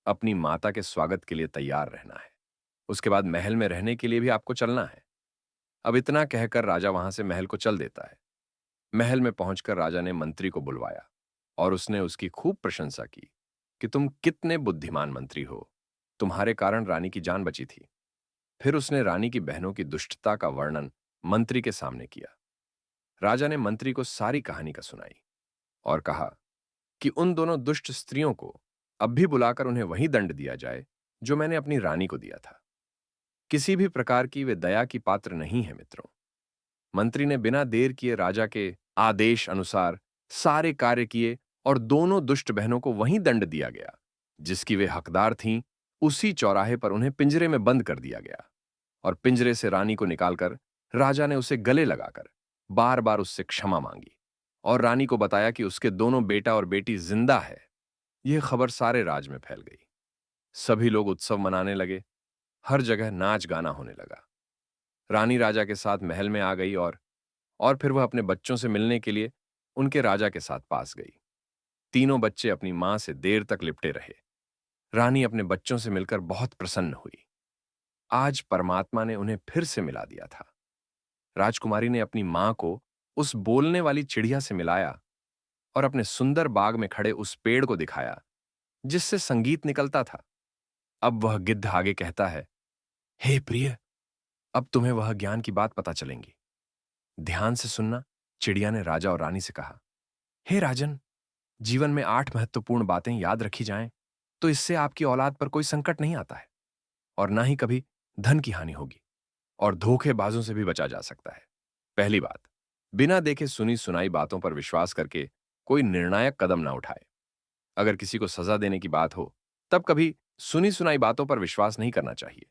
अपनी माता के स्वागत के लिए तैयार रहना है। उसके बाद महल में रहने के लिए भी आपको चलना है। अब इतना कहकर राजा वहां से महल को चल देता है। महल में पहुंचकर राजा ने मंत्री को बुलवाया और उसने उसकी खूब प्रशंसा की कि तुम कितने बुद्धिमान मंत्री हो, तुम्हारे कारण रानी की जान बची थी। फिर उसने रानी की बहनों की दुष्टता का वर्णन मंत्री के सामने किया। राजा ने मंत्री को सारी कहानी का सुनाई और कहा कि उन दोनों दुष्ट स्त्रियों को अब भी बुलाकर उन्हें वही दंड दिया जाए जो मैंने अपनी रानी को दिया था। किसी भी प्रकार की वे दया की पात्र नहीं है मित्रों। मंत्री ने बिना देर किए राजा के आदेश अनुसार सारे कार्य किए और दोनों दुष्ट बहनों को वही दंड दिया गया जिसकी वे हकदार थीं। उसी चौराहे पर उन्हें पिंजरे में बंद कर दिया गया और पिंजरे से रानी को निकालकर राजा ने उसे गले लगाकर बार बार उससे क्षमा मांगी और रानी को बताया कि उसके दोनों बेटा और बेटी जिंदा है। यह खबर सारे राज में फैल गई। सभी लोग उत्सव मनाने लगे। हर जगह नाच गाना होने लगा। रानी राजा के साथ महल में आ गई और फिर वह अपने बच्चों से मिलने के लिए उनके राजा के साथ पास गई। तीनों बच्चे अपनी मां से देर तक लिपटे रहे। रानी अपने बच्चों से मिलकर बहुत प्रसन्न हुई। आज परमात्मा ने उन्हें फिर से मिला दिया था। राजकुमारी ने अपनी मां को उस बोलने वाली चिड़िया से मिलाया और अपने सुंदर बाग में खड़े उस पेड़ को दिखाया जिससे संगीत निकलता था। अब वह गिद्ध आगे कहता है, हे प्रिय, अब तुम्हें वह ज्ञान की बात पता चलेंगी। ध्यान से सुनना। चिड़िया ने राजा और रानी से कहा, हे राजन, जीवन में 8 महत्वपूर्ण बातें याद रखी जाएं तो इससे आपकी औलाद पर कोई संकट नहीं आता है और ना ही कभी धन की हानि होगी और धोखेबाजों से भी बचा जा सकता है। पहली बात, बिना देखे सुनी सुनाई बातों पर विश्वास करके कोई निर्णायक कदम ना उठाए। अगर किसी को सजा देने की बात हो तब कभी सुनी सुनाई बातों पर विश्वास नहीं करना चाहिए।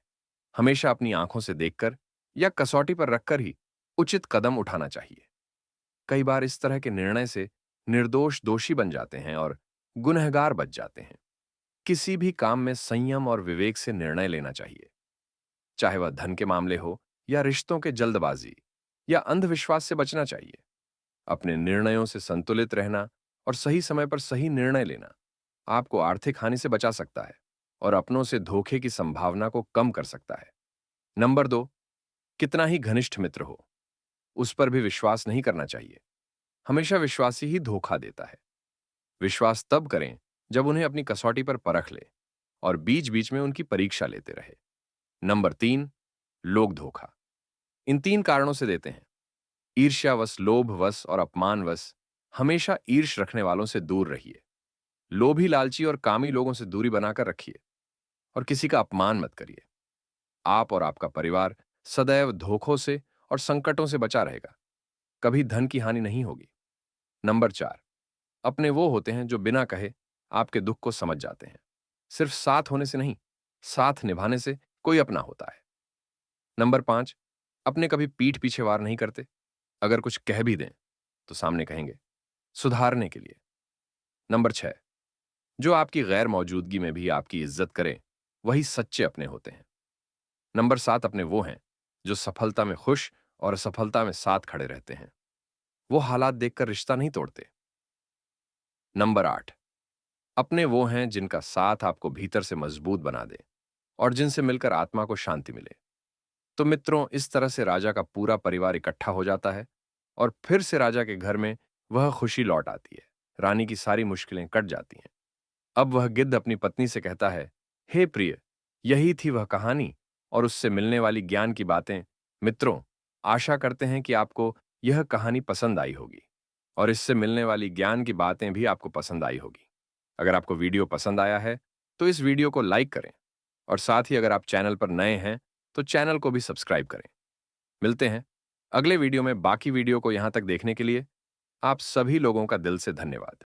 हमेशा अपनी आंखों से देखकर या कसौटी पर रखकर ही उचित कदम उठाना चाहिए। कई बार इस तरह के निर्णय से निर्दोष दोषी बन जाते हैं और गुनहगार बच जाते हैं। किसी भी काम में संयम और विवेक से निर्णय लेना चाहिए, चाहे वह धन के मामले हो या रिश्तों के जल्दबाजी या अंधविश्वास से बचना चाहिए। अपने निर्णयों से संतुलित रहना और सही समय पर सही निर्णय लेना आपको आर्थिक हानि से बचा सकता है और अपनों से धोखे की संभावना को कम कर सकता है। नंबर 2, कितना ही घनिष्ठ मित्र हो, उस पर भी विश्वास नहीं करना चाहिए। हमेशा विश्वासी ही धोखा देता है। विश्वास तब करें जब उन्हें अपनी कसौटी पर परख ले और बीच बीच में उनकी परीक्षा लेते रहे। नंबर 3, लोग धोखा इन 3 कारणों से देते हैं। ईर्ष्यावश, लोभवश और अपमानवश हमेशा ईर्ष रखने वालों से दूर रहिए। लोभी, लालची और कामी लोगों से दूरी बनाकर रखिए और किसी का अपमान मत करिए। आप और आपका परिवार सदैव धोखों से और संकटों से बचा रहेगा। कभी धन की हानि नहीं होगी। नंबर 4, अपने वो होते हैं जो बिना कहे आपके दुख को समझ जाते हैं। सिर्फ साथ होने से नहीं, साथ निभाने से कोई अपना होता है। नंबर 5, अपने कभी पीठ पीछे वार नहीं करते। अगर कुछ कह भी दें तो सामने कहेंगे, सुधारने के लिए। नंबर 6, जो आपकी गैर मौजूदगी में भी आपकी इज्जत करें, वही सच्चे अपने होते हैं। नंबर 7, अपने वो हैं जो सफलता में खुश और असफलता में साथ खड़े रहते हैं। वो हालात देखकर रिश्ता नहीं तोड़ते। नंबर 8, अपने वो हैं जिनका साथ आपको भीतर से मजबूत बना दे और जिनसे मिलकर आत्मा को शांति मिले। तो मित्रों, इस तरह से राजा का पूरा परिवार इकट्ठा हो जाता है और फिर से राजा के घर में वह खुशी लौट आती है। रानी की सारी मुश्किलें कट जाती हैं। अब वह गिद्ध अपनी पत्नी से कहता है, हे प्रिय, यही थी वह कहानी और उससे मिलने वाली ज्ञान की बातें। मित्रों, आशा करते हैं कि आपको यह कहानी पसंद आई होगी और इससे मिलने वाली ज्ञान की बातें भी आपको पसंद आई होगी। अगर आपको वीडियो पसंद आया है तो इस वीडियो को लाइक करें और साथ ही अगर आप चैनल पर नए हैं तो चैनल को भी सब्सक्राइब करें। मिलते हैं अगले वीडियो में। बाकी वीडियो को यहां तक देखने के लिए आप सभी लोगों का दिल से धन्यवाद।